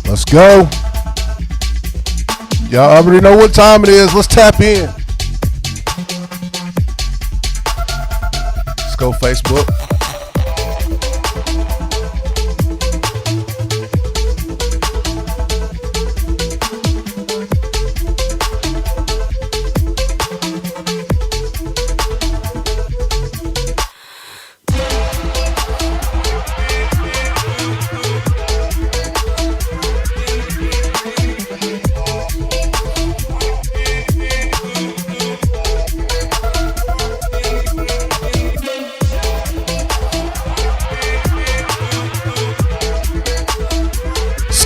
Let's go. Y'all already know what time it is. Let's tap in. Let's go, Facebook.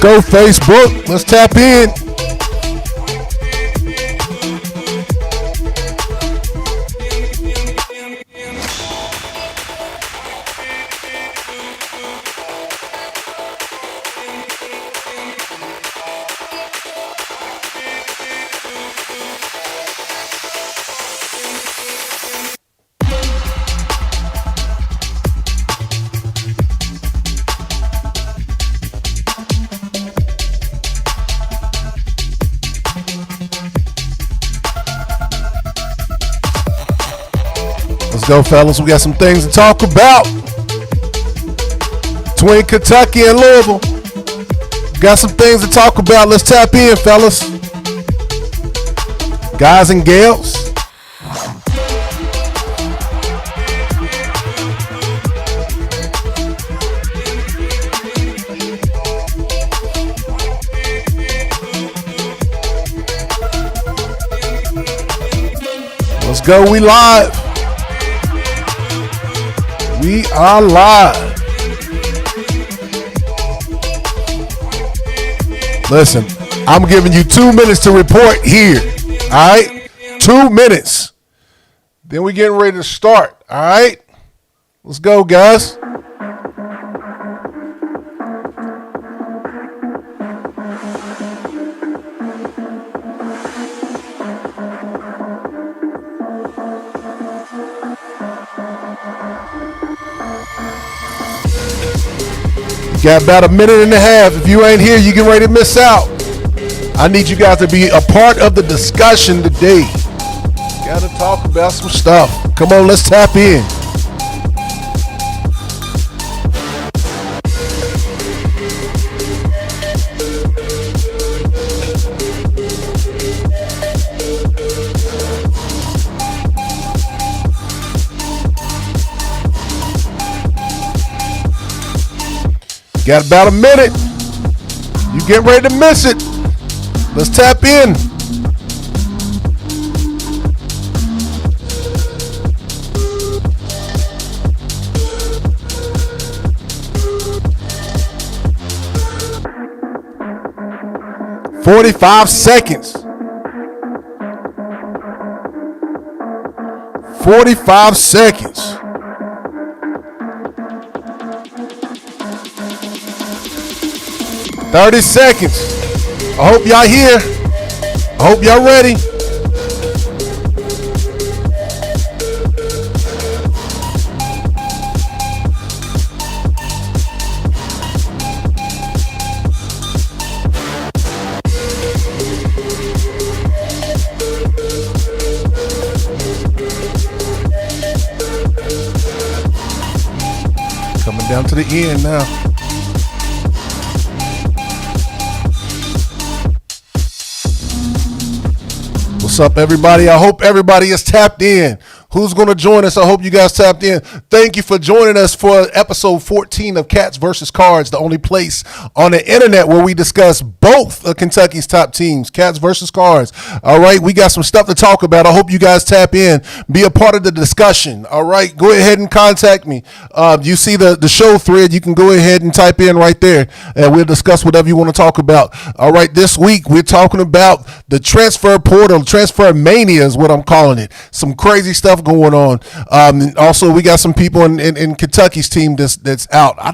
Go Facebook. Let's tap in. Let's go, fellas. We got some things to talk about. Between Kentucky and Louisville. Got some things to talk about. Let's tap in, fellas. Guys and gals. Let's go. We live. We are live. Listen, I'm giving you 2 minutes to report here. All right? 2 minutes. Then we getting ready to start. All right? Let's go, guys. Got about a minute and a half. If you ain't here, you get ready to miss out. I need you guys to be a part of the discussion today. Got to talk about some stuff. Come on, let's tap in. Got about a minute. You get ready to miss it. Let's tap in. "45 seconds. 45 seconds. "30 seconds. I hope y'all here. I hope y'all ready. Coming down to the end now. What's up, everybody? I hope everybody is tapped in. Who's going to join us? I hope you guys tapped in. Thank you for joining us for episode 14 of Cats vs. Cards, the only place on the internet where we discuss both of Kentucky's top teams, Cats vs. Cards. All right, we got some stuff to talk about. I hope you guys tap in. Be a part of the discussion. All right, go ahead and contact me. You see the show thread. You can go ahead and type in right there, and we'll discuss whatever you want to talk about. All right, this week we're talking about the transfer portal, transfer mania is what I'm calling it. Some crazy stuff stuff going on. And also, we got some people in Kentucky's team that's out. I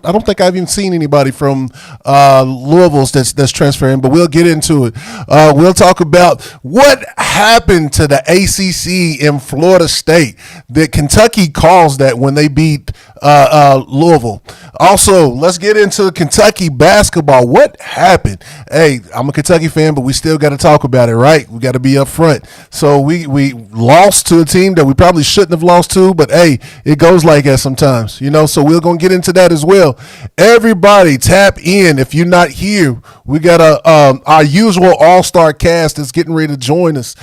don't think I've even seen anybody from Louisville's that's transferring, but we'll get into it. We'll talk about what happened to the ACC in Florida State. That Kentucky calls that when they beat Louisville. Also, let's get into Kentucky basketball. What happened? Hey, I'm a Kentucky fan, but we still got to talk about it, right? We got to be up front. So we lost to a team that we probably shouldn't have lost to, but hey, it goes like that sometimes, so we're going to get into that as well. Everybody tap in. If you're not here, we got our usual all-star cast is getting ready to join us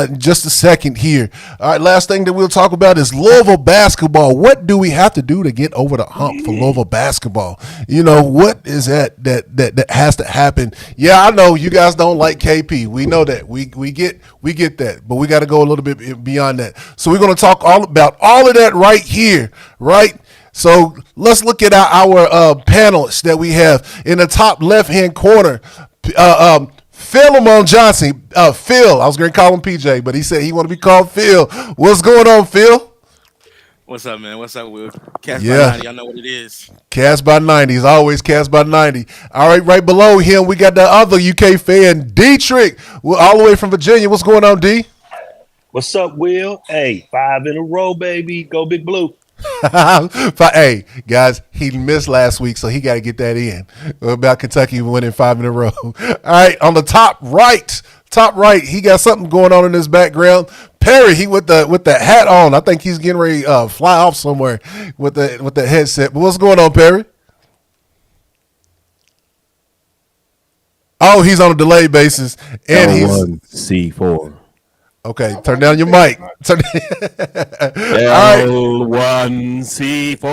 in just a second here. All right, last thing that we'll talk about is Louisville basketball. What do we have to do to get over the hump for Louisville basketball? What is that has to happen? Yeah, I know you guys don't like KP. We know that. We get that, but we got to go a little bit beyond that. So we're going to talk all about all of that right here, right? So let's look at our panelists that we have in the top left-hand corner. Philemon Johnson. Phil, I was going to call him PJ, but he said he want to be called Phil. What's going on, Phil? What's up, man? What's up, Will? Cast by 90, y'all know what it is. Cast by 90 is always cast by 90. All right, right below him, we got the other UK fan, Dietrich, all the way from Virginia. What's going on, D? What's up, Will? Hey, 5 in a row, baby. Go Big Blue. Hey, guys, he missed last week, so he got to get that in. About Kentucky winning 5 in a row. All right, on the top right, he got something going on in his background. Perry, he with the hat on. I think he's getting ready to fly off somewhere with the headset. But what's going on, Perry? Oh, he's on a delay basis, and L1C4. Okay, turn down your mic. L1C4.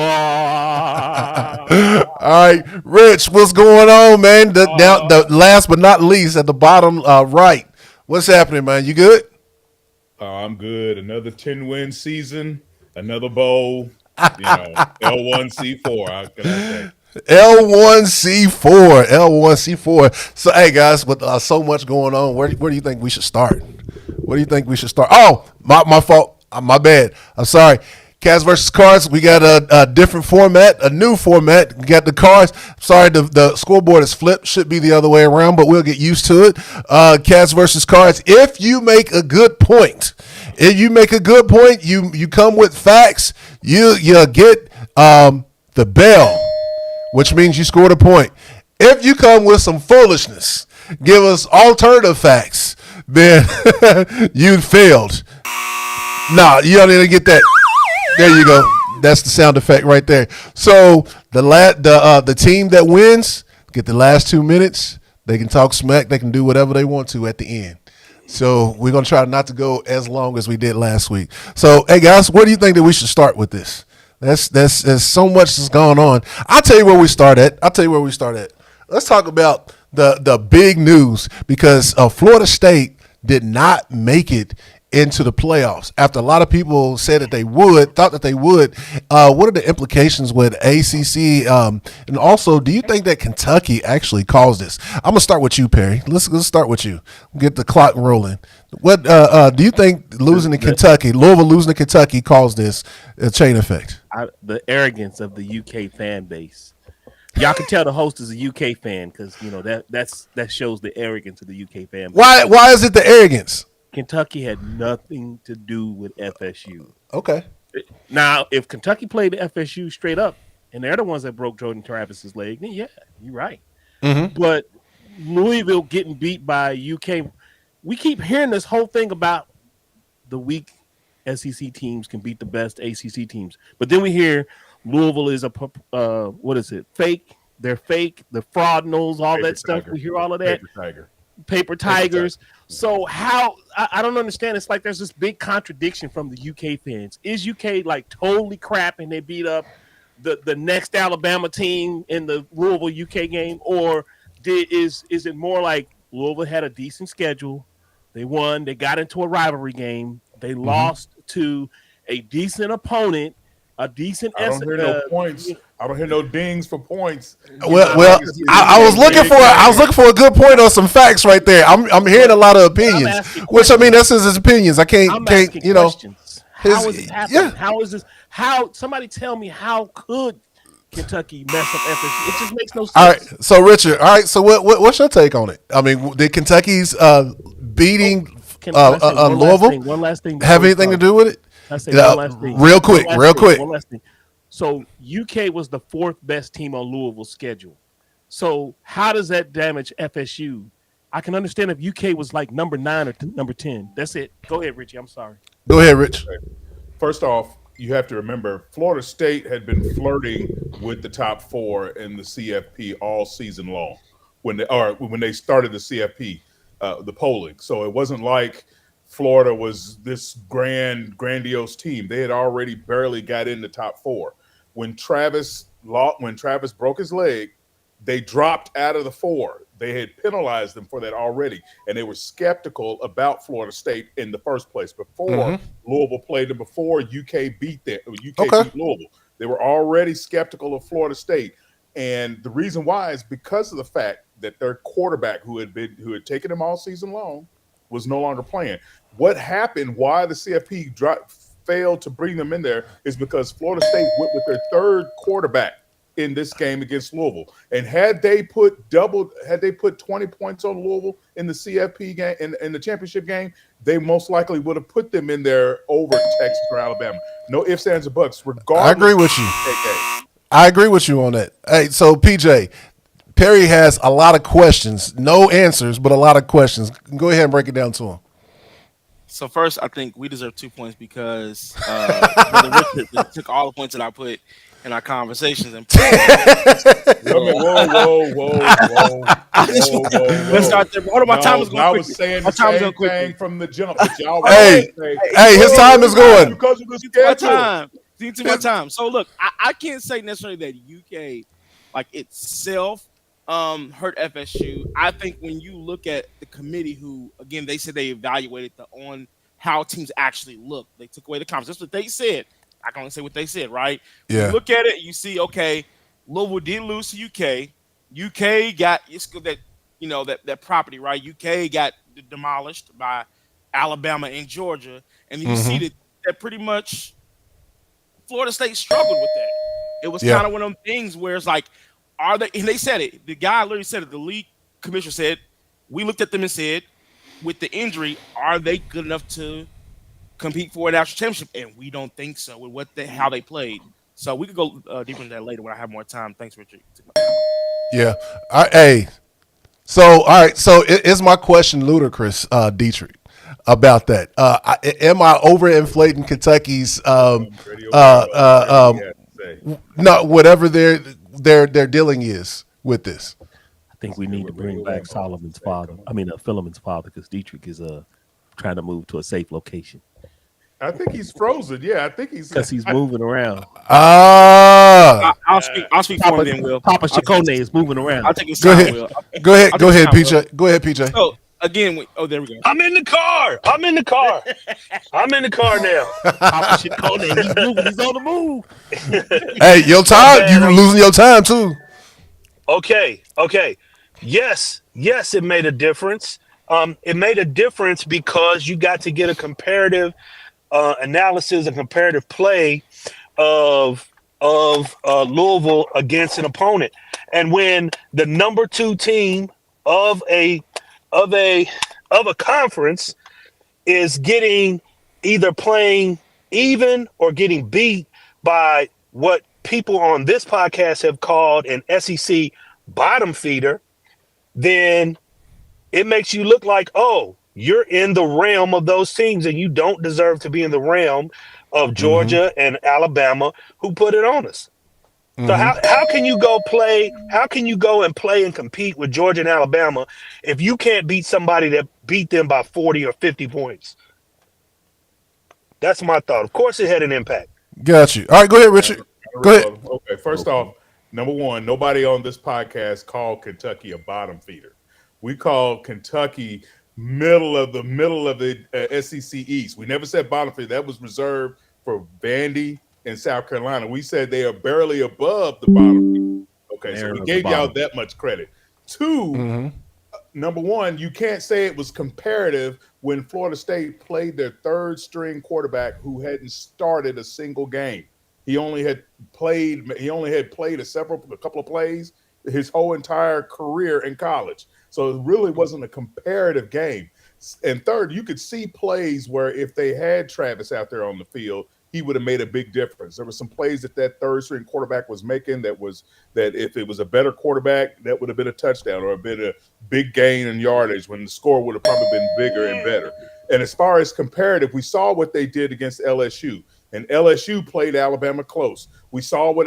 All right, Rich, what's going on, man? The last but not least at the bottom right. What's happening, man? You good? I'm good. Another 10-win season, another bowl. L1C4. How can I say? L1C4. So, hey, guys, with so much going on, where do you think we should start? Oh, my fault. My bad. I'm sorry. Cats versus Cards. We got a different format, a new format. We got the cards. Sorry, the scoreboard is flipped. Should be the other way around, but we'll get used to it. Cats versus Cards. If you make a good point, you come with facts. You get the bell, which means you scored a point. If you come with some foolishness, give us alternative facts, then you failed. Nah, you don't need to get that. There you go. That's the sound effect right there. So the team that wins get the last 2 minutes. They can talk smack. They can do whatever they want to at the end. So we're gonna try not to go as long as we did last week. So hey guys, where do you think that we should start with this? There's so much that's going on. I'll tell you where we start at. Let's talk about the big news because Florida State did not make it into the playoffs after a lot of people thought that they would. What are the implications with ACC? And also, do you think that Kentucky actually caused this? I'm gonna start with you, Perry. Let's start with you. Get the clock rolling. What do you think Louisville losing to Kentucky caused this chain effect? The arrogance of the UK fan base. Y'all can tell the host is a UK fan because that shows the arrogance of the UK fan base. Why is it the arrogance? Kentucky had nothing to do with FSU. Okay. Now, if Kentucky played FSU straight up, and they're the ones that broke Jordan Travis's leg, then yeah, you're right. Mm-hmm. But Louisville getting beat by UK, we keep hearing this whole thing about the weak SEC teams can beat the best ACC teams. But then we hear Louisville is fake. They're fake. The fraud knows all that stuff. We hear all of that. Paper Tigers. So how I don't understand. It's like there's this big contradiction from the UK fans. Is UK like totally crap and they beat up the next Alabama team in the Louisville UK game, or is it more like Louisville had a decent schedule? They won. They got into a rivalry game. They lost to a decent opponent. A decent. I don't hear no points. I don't hear no dings for points. Well, I was looking for a good point on some facts right there. I'm hearing a lot of opinions, which I mean that's his opinions. I can't Questions. How is this happening? Yeah. How is this? How somebody tell me how could Kentucky mess up FSU? It just makes no sense. All right. So Richard. All right. So what's your take on it? I mean, did Kentucky's beating Can I say one Louisville one last thing have before you anything to start? do with it? I say one last thing. Real quick. One last thing. So UK was the fourth best team on Louisville's schedule. So how does that damage FSU? I can understand if UK was like number 9 or number 10. That's it. Go ahead, Richie. I'm sorry. Go ahead, Rich. First off, you have to remember Florida State had been flirting with the top 4 in the CFP all season long when they started the CFP, the polling. So it wasn't like Florida was this grandiose team. They had already barely got in the top 4. When Travis broke his leg, they dropped out of the 4. They had penalized them for that already, and they were skeptical about Florida State in the first place. Before Louisville played them, before UK beat them, beat Louisville, they were already skeptical of Florida State. And the reason why is because of the fact that their quarterback, who had taken them all season long, was no longer playing. What happened? Why the CFP failed to bring them in there is because Florida State went with their third quarterback in this game against Louisville. And had they put 20 points on Louisville in the CFP game, in the championship game, they most likely would have put them in there over Texas or Alabama. No ifs, ands, or buts, regardless. I agree with you. I agree with you on that. Hey, so PJ, Perry has a lot of questions, no answers, but a lot of questions. Go ahead and break it down to him. So first, I think we deserve 2 points because Brother Richard took all the points that I put in our conversations and whoa. Let's start there. Hold on, my time is going I quickly. was saying My the time is same going thing quickly. from the jump. But y'all Hey, his time is going. because of the My schedule. time. To my time. So look, I can't say necessarily that UK, like itself, hurt FSU. I think when you look at the committee, who again they said they evaluated on how teams actually look, they took away the comments. That's what they said. I can only say what they said, right? Yeah. When you look at it, you see, okay, Louisville did lose to UK. UK got that property, right? UK got demolished by Alabama and Georgia, and then you see that pretty much Florida State struggled with that. It was kind of one of them things where it's like, are they? And they said it. The guy literally said it. The league commissioner said, we looked at them and said, with the injury, are they good enough to compete for a national championship? And we don't think so with how they played. So we could go deeper into that later when I have more time. Thanks, Richard. Yeah. Hey. So all right. So is my question ludicrous, Dietrich, about that? Am I overinflating Kentucky's no, whatever their dealing is with this? I think we need to bring back Philemon's father, because Dietrich is trying to move to a safe location. I think he's frozen. Yeah, I think because he's moving around. I'll speak for him then, Will. Papa Chacone is moving around. I'll take his time, Will. Go ahead, PJ. Go ahead, PJ. So again, there we go. I'm in the car. I'm in the car now. Papa Chacone, he's moving. He's on the move. Hey, your time. You losing your time too. Okay. Yes, it made a difference. It made a difference because you got to get a comparative analysis, a comparative play of Louisville against an opponent. And when the number 2 team of a conference is getting either playing even or getting beat by what people on this podcast have called an SEC bottom feeder, then it makes you look like, oh, you're in the realm of those teams and you don't deserve to be in the realm of Georgia and Alabama who put it on us. So how can you go play? How can you go and play and compete with Georgia and Alabama if you can't beat somebody that beat them by 40 or 50 points? That's my thought. Of course, it had an impact. Got you. All right, go ahead, Richard. Go ahead. Okay, first off, number one, nobody on this podcast called Kentucky a bottom feeder. We call Kentucky middle of the SEC East. We never said bottom feeder. That was reserved for Vandy and South Carolina. We said they are barely above the bottom feeder. Okay, so we gave y'all that much credit. Two, number one, you can't say it was comparative when Florida State played their third string quarterback who hadn't started a single game. He only had played a couple of plays his whole entire career in college. So it really wasn't a comparative game. And third, you could see plays where if they had Travis out there on the field, he would have made a big difference. There were some plays that third string quarterback was making that if it was a better quarterback, that would have been a touchdown or a bit of big gain in yardage when the score would have probably been bigger and better. And as far as comparative, we saw what they did against LSU. And LSU played Alabama close. We saw what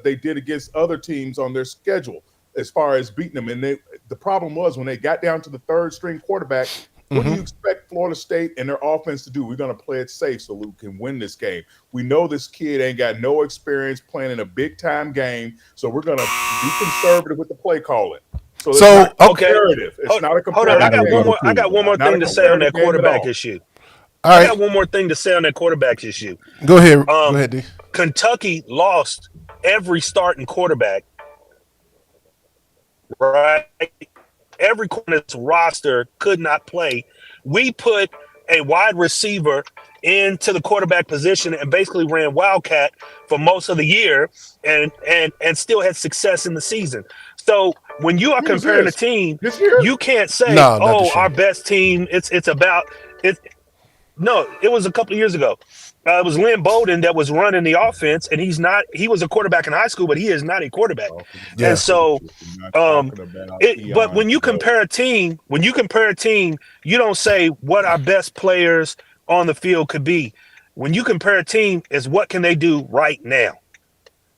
they did against other teams on their schedule as far as beating them. And the problem was when they got down to the third string quarterback, what do you expect Florida State and their offense to do? We're going to play it safe so we can win this game. We know this kid ain't got no experience playing in a big-time game, so we're going to be conservative with the play calling. So it's not comparative. It's not a comparative. Hold on, I got one more thing to say on that quarterback issue. All right. I got one more thing to say on that quarterback issue. Go ahead. Go ahead, D. Kentucky lost every starting quarterback, right? Every corner's roster could not play. We put a wide receiver into the quarterback position and basically ran Wildcat for most of the year and still had success in the season. So when you are comparing a team, you can't say, our best team, it's about it. No, it was a couple of years ago. It was Lynn Bowden that was running the offense, and he was a quarterback in high school, but he is not a quarterback. Yeah. And so, but when you compare a team, you don't say what our best players on the field could be. When you compare a team, is what can they do right now?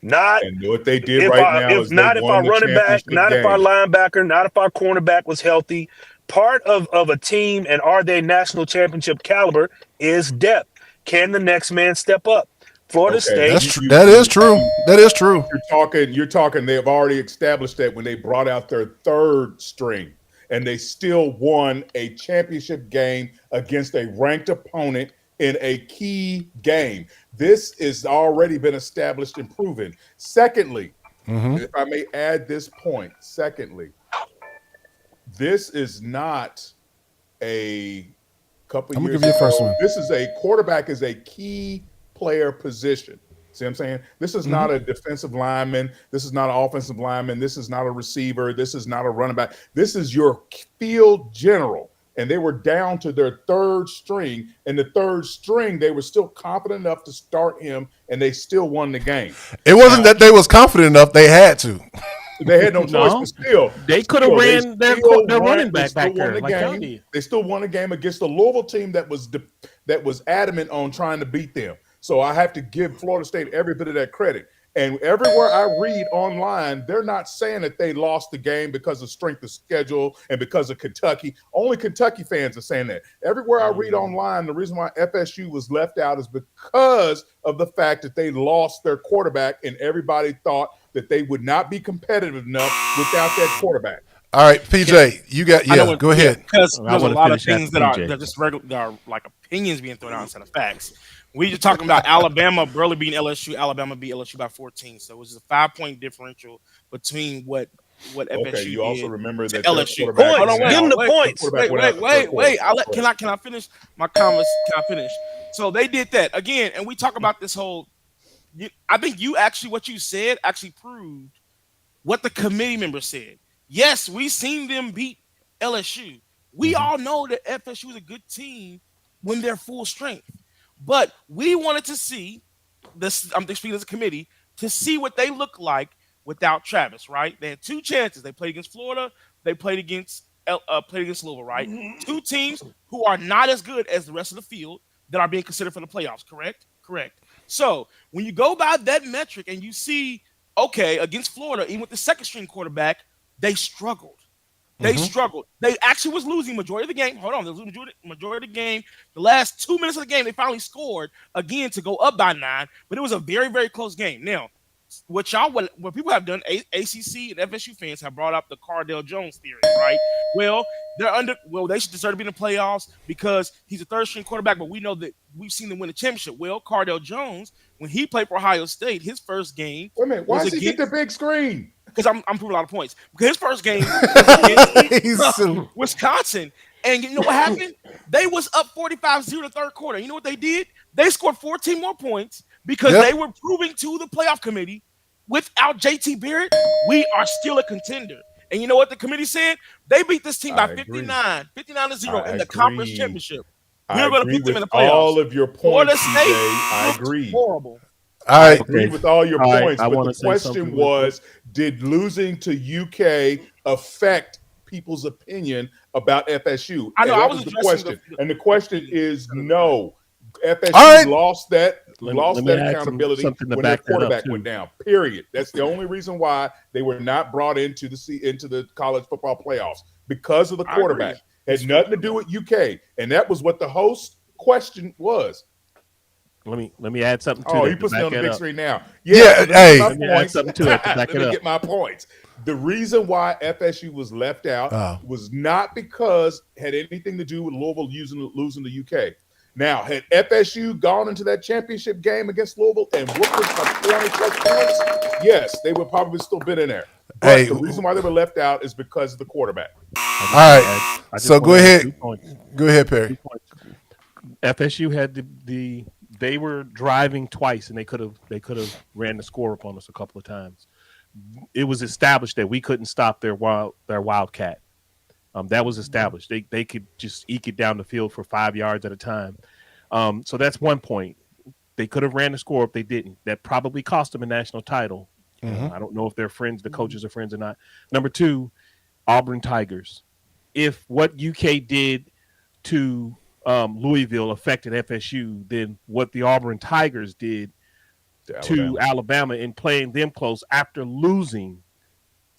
Not and what they did right now. Not if our running back, not if our linebacker, not if our cornerback was healthy. Part of a team and are they national championship caliber is depth. Can the next man step up? Florida State. That is true. That is true. You're talking. They've already established that when they brought out their third string, and they still won a championship game against a ranked opponent in a key game. This has already been established and proven. Secondly, if I may add this point. Secondly, this is not a couple I'm years gonna give you ago. the first one. This is a quarterback is a key player position. See what I'm saying? This is not a defensive lineman. This is not an offensive lineman. This is not a receiver. This is not a running back. This is your field general. And they were down to their third string. And the third string, they were still confident enough to start him, and they still won the game. It wasn't that they was confident enough; they had to. They had no choice, but still. They could have ran their running back there. They still won a game against the Louisville team that was adamant on trying to beat them. So I have to give Florida State every bit of that credit. And everywhere I read online, they're not saying that they lost the game because of strength of schedule and because of Kentucky. Only Kentucky fans are saying that. Everywhere I read online, the reason why FSU was left out is because of the fact that they lost their quarterback, and everybody thought that they would not be competitive enough without that quarterback. All right, PJ, you got go ahead. Because there's a lot of things that are just regular, that are like opinions being thrown out instead of facts. We just talking about Alabama barely beating LSU. Alabama beat LSU by 14, so it was a 5-point differential between what FSU did. You also remember that LSU. Hold on, give them the points. Wait. Can I finish my comments? Can I finish? So they did that again, and we talk about this whole. I think what you said actually proved what the committee members said. Yes, we seen them beat LSU. We all know that FSU is a good team when they're full strength. But we wanted to see this. I'm speaking as a committee to see what they look like without Travis. Right? They had 2 chances. They played against Florida. They played against Louisville. Right? 2 teams who are not as good as the rest of the field that are being considered for the playoffs. Correct. So when you go by that metric and you see, okay, against Florida, even with the second string quarterback, they struggled. They struggled. They actually was losing majority of the game. Hold on, they was losing majority of the game. The last 2 minutes of the game, they finally scored again to go up by 9. But it was a very, very close game. Now, what people have done, ACC and FSU fans have brought up the Cardale Jones theory, right? Well, they should deserve to be in the playoffs because he's a third string quarterback. But we know that we've seen them win a championship. Well, Cardale Jones, when he played for Ohio State, his first game. Wait a minute, why does he get the big screen? Because I'm proving a lot of points. Because his first game was against Wisconsin, And you know what happened? They was up 45-0 the third quarter. You know what they did? They scored 14 more points because Yep. they were proving to the playoff committee, without JT Barrett, we are still a contender. And you know what the committee said? They beat this team by I agree. 59-0 I in the conference agree. championship. I We're going to agree put them in with the playoffs. all of your Florida points, State CJ. I looked agree. horrible. All I right. agree Okay. with all your All right, points, I but wanna the say question something real quick. was, did losing to UK affect people's opinion about FSU? I know, And I that was was the addressing question. the- And the question is no. FSU All right. lost that Let me add accountability something to when their back that up, quarterback too. went down. Period. That's the only reason why they were not brought into the college football playoffs, because of the I agree. quarterback. Had nothing to do with UK, and that was what the host question was. Let me add something to Oh, that he to puts me back on the that big up. screen now. Yeah, so hey. my Let me add points. something to it to back Let it me up. get my points. The reason why FSU was left out was not because it had anything to do with Louisville losing the UK. Now, had FSU gone into that championship game against Louisville and whooped us by 20 plus points, yes, they would probably still been in there. But Hey. the reason why they were left out is because of the quarterback. All right. So go ahead. Go ahead, Perry. FSU had they were driving twice, and they could have ran the score upon us a couple of times. It was established that we couldn't stop their wildcat. That was established. They could just eke it down the field for 5 yards at a time. So that's one point. They could have ran the score if they didn't. That probably cost them a national title. I don't know if they're friends, the coaches are friends or not. Number two, Auburn Tigers. If what UK did to Louisville affected FSU, then what the Auburn Tigers did to Alabama in playing them close after losing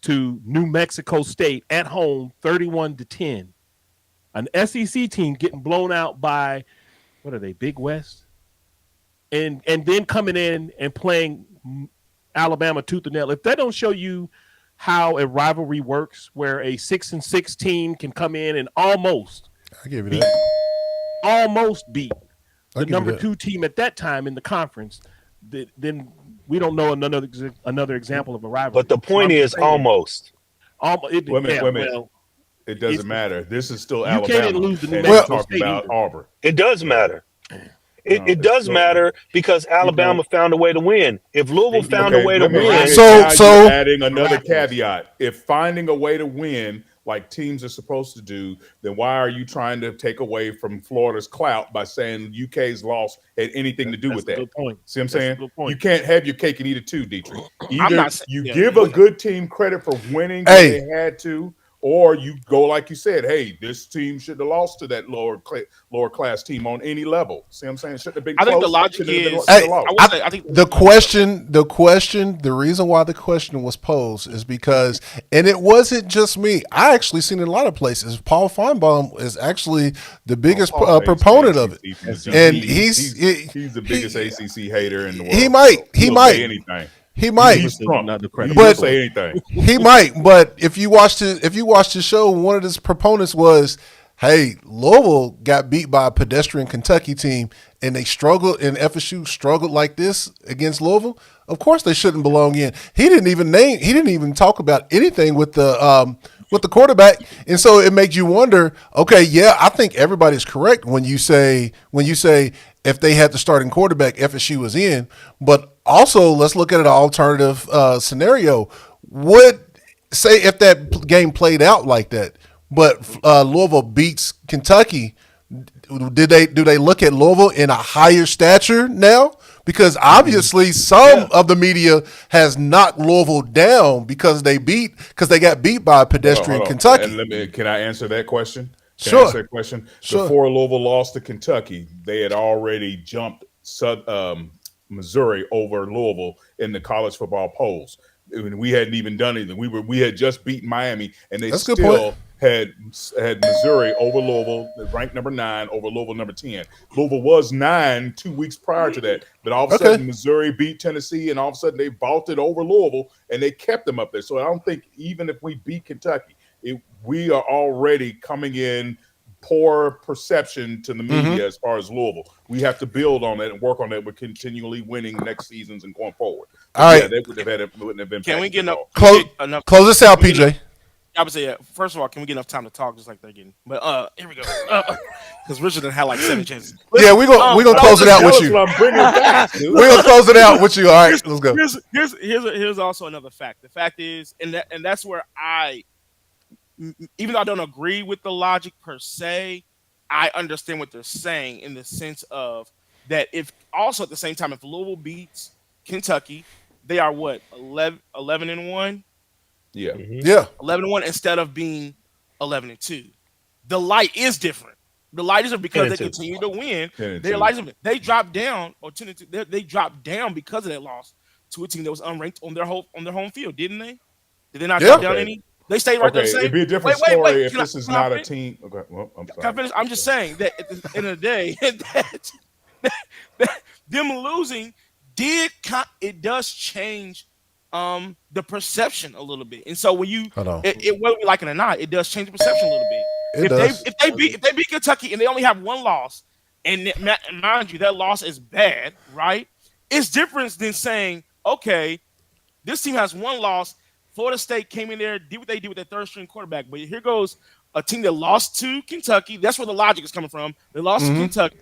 to New Mexico State at home 31-10. An SEC team getting blown out by, what are they, Big West? And then coming in and playing Alabama tooth and nail. If that don't show you how a rivalry works, where a 6-6 team can come in and almost I give you that. beat the number 2 team at that time in the conference, then we don't know another example of a rivalry. But the point is almost. Wait a minute. Well, it doesn't matter. This is still UK Alabama. didn't lose to New And Mexico we're talking State about either. Auburn. It does matter. It does still- matter because Alabama found a way to win. If Louisville found a way to let me- win, So- you're adding another caveat. If finding a way to win, like teams are supposed to do, then why are you trying to take away from Florida's clout by saying UK's loss had anything to do with That's a that? good point. See what I'm That's a saying? good point. You can't have your cake and eat it too, Dietrich. I'm Either not saying- you yeah, give yeah. a good team credit for winning Hey. when they had to, or you go like you said, hey, this team should have lost to that lower class team on any level. See what I'm saying? Shouldn't have been I close. think the logic Shouldn't have been- is- should have Hey, lost. I think the reason why the question was posed is because, and it wasn't just me. I actually seen it in a lot of places. Paul Feinbaum is actually the biggest Paul proponent of it, hates and he's the biggest ACC hater in the world. He might. So he'll say anything. He might. He's Trump. Not the He'll But- say anything. He might, but if you watched the show, one of his proponents was, "Hey, Louisville got beat by a pedestrian Kentucky team, and they struggled, and FSU struggled like this against Louisville. Of course, they shouldn't belong in." He didn't even talk about anything with the quarterback, and so it makes you wonder. Okay, yeah, I think everybody's correct when you say if they had the starting quarterback, FSU was in, but also, let's look at an alternative scenario. Say if that game played out like that, but Louisville beats Kentucky, do they look at Louisville in a higher stature now? Because obviously some of the media has knocked Louisville down because they got beat by a pedestrian Hold on. Kentucky. And can I answer that question? Can Sure. I answer that question? Sure. Before Louisville lost to Kentucky, they had already jumped Missouri over Louisville in the college football polls. We hadn't even done anything. We had just beaten Miami, and they That's a good still point. had Missouri over Louisville, ranked number 9 over Louisville number 10. Louisville was 9 2 weeks prior to that, but all of a sudden Missouri beat Tennessee, and all of a sudden they vaulted over Louisville, and they kept them up there. So I don't think even if we beat Kentucky, we are already coming in poor perception to the media as far as Louisville. We have to build on that and work on that. We're continually winning next seasons and going forward. All right. They wouldn't have been. Can we get enough? Close this out, PJ. I would say, first of all, can we get enough time to talk just like they're getting? But here we go. Because Richard done had like 7 chances. Yeah, we're gonna close it out with you. I'm bringing back, dude. We're gonna close it out with you. All right, let's go. Here's also another fact. The fact is, and that's where even though I don't agree with the logic per se, I understand what they're saying in the sense of that if also at the same time, if Louisville beats Kentucky, they are what, 11-1? Yeah. Yeah. 11-1 instead of being 11-2. The light is different. The light is because they continue to win. Their light is different. They dropped down or 10-2. They dropped down because of that loss to a team that was unranked on their home field, didn't they? Did they not drop down any? They stayed right there. It'd be a different story if this is not a team. Okay, well, I'm sorry. Can I finish? I'm just saying that at the end of the day, that them losing does change the perception a little bit. And so when you whether we like it or not, it does change the perception a little bit. If they beat Kentucky and they only have one loss, and mind you, that loss is bad, right? It's different than saying, okay, this team has one loss. Florida State came in there, did what they did with their third string quarterback. But here goes a team that lost to Kentucky. That's where the logic is coming from. They lost to Kentucky.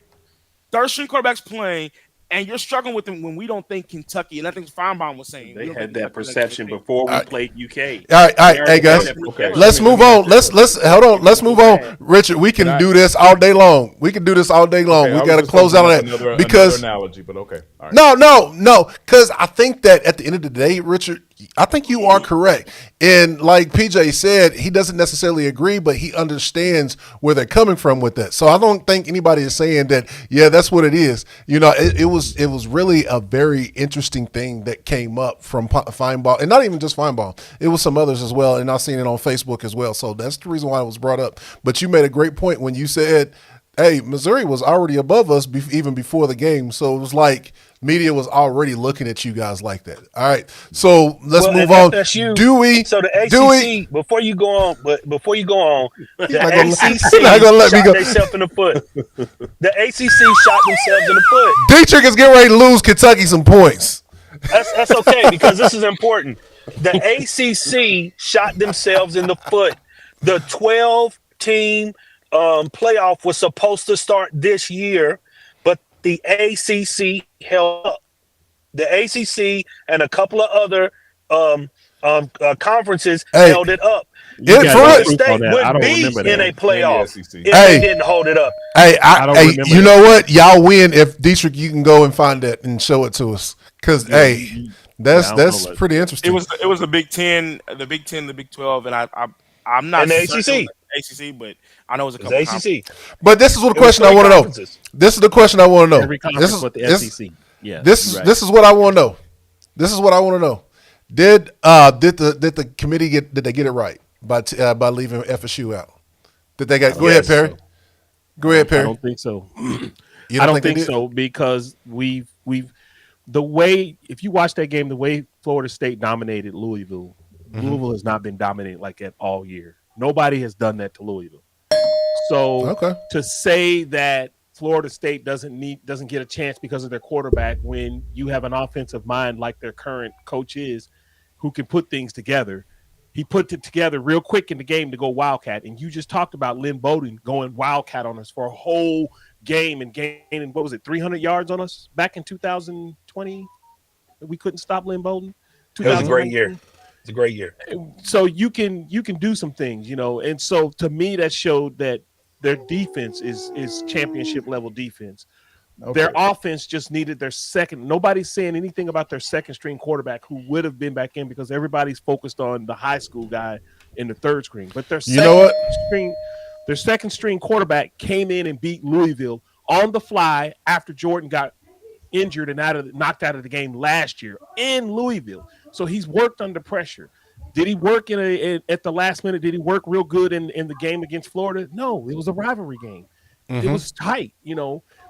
Third string quarterback's playing, and you're struggling with them when we don't think Kentucky. And I think Feinbaum was saying they had that perception before we played UK. All right, hey guys, let's move on. Let's hold on. Let's move on, Richard. We can do this all day long. We got to close out on that because another analogy, but okay. All right. No, because I think that at the end of the day, Richard, I think you are correct. And like PJ said, he doesn't necessarily agree, but he understands where they're coming from with that. So I don't think anybody is saying that, yeah, that's what it is. You know, it was really a very interesting thing that came up from Feinbaum, and not even just Feinbaum. It was some others as well, and I've seen it on Facebook as well. So that's the reason why it was brought up. But you made a great point when you said, hey, Missouri was already above us even before the game. So it was like media was already looking at you guys like that. All right. So let's move on. FSU, Dewey. So the ACC, before you go on, the ACC not gonna let me go. themselves in the foot. The ACC shot themselves in the foot. Dietrich is getting ready to lose Kentucky some points. That's okay because this is important. The ACC shot themselves in the foot. The 12-team playoff was supposed to start this year, but the ACC held up. The ACC and a couple of other conferences held it up. Florida State would be in a playoff if they didn't hold it up. Hey, you know what? Y'all win if Dietrich. You can go and find that and show it to us because that's pretty interesting. It was the Big Ten, the Big 12, and I'm not and the ACC, but I know it was a couple of ACC. But this is what the question I want to know. This is the question I want to know. Every conference with the SEC. Yeah. This is what I want to know. This is what I want to know. Did the committee did they get it right by leaving FSU out? Did they go ahead, Perry? So. Go ahead, Perry. I don't think so. I don't think so because we've the way, if you watch that game, the way Florida State dominated Louisville, Louisville has not been dominated like that all year. Nobody has done that to Louisville. So to say that Florida State doesn't get a chance because of their quarterback when you have an offensive mind like their current coach is, who can put things together. He put it together real quick in the game to go Wildcat. And you just talked about Lynn Bowden going Wildcat on us for a whole game and gaining, 300 yards on us back in 2020? We couldn't stop Lynn Bowden? It was a great year. It's a great year. So you can do some things, and so to me that showed that their defense is championship level defense. Okay. Their offense just needed their second. Nobody's saying anything about their second string quarterback who would have been back in because everybody's focused on the high school guy in the third string. But their second string quarterback came in and beat Louisville on the fly after Jordan got injured and knocked out of the game last year in Louisville. So he's worked under pressure. Did he work at the last minute? Did he work real good in the game against Florida? No, it was a rivalry game. Mm-hmm. It was tight,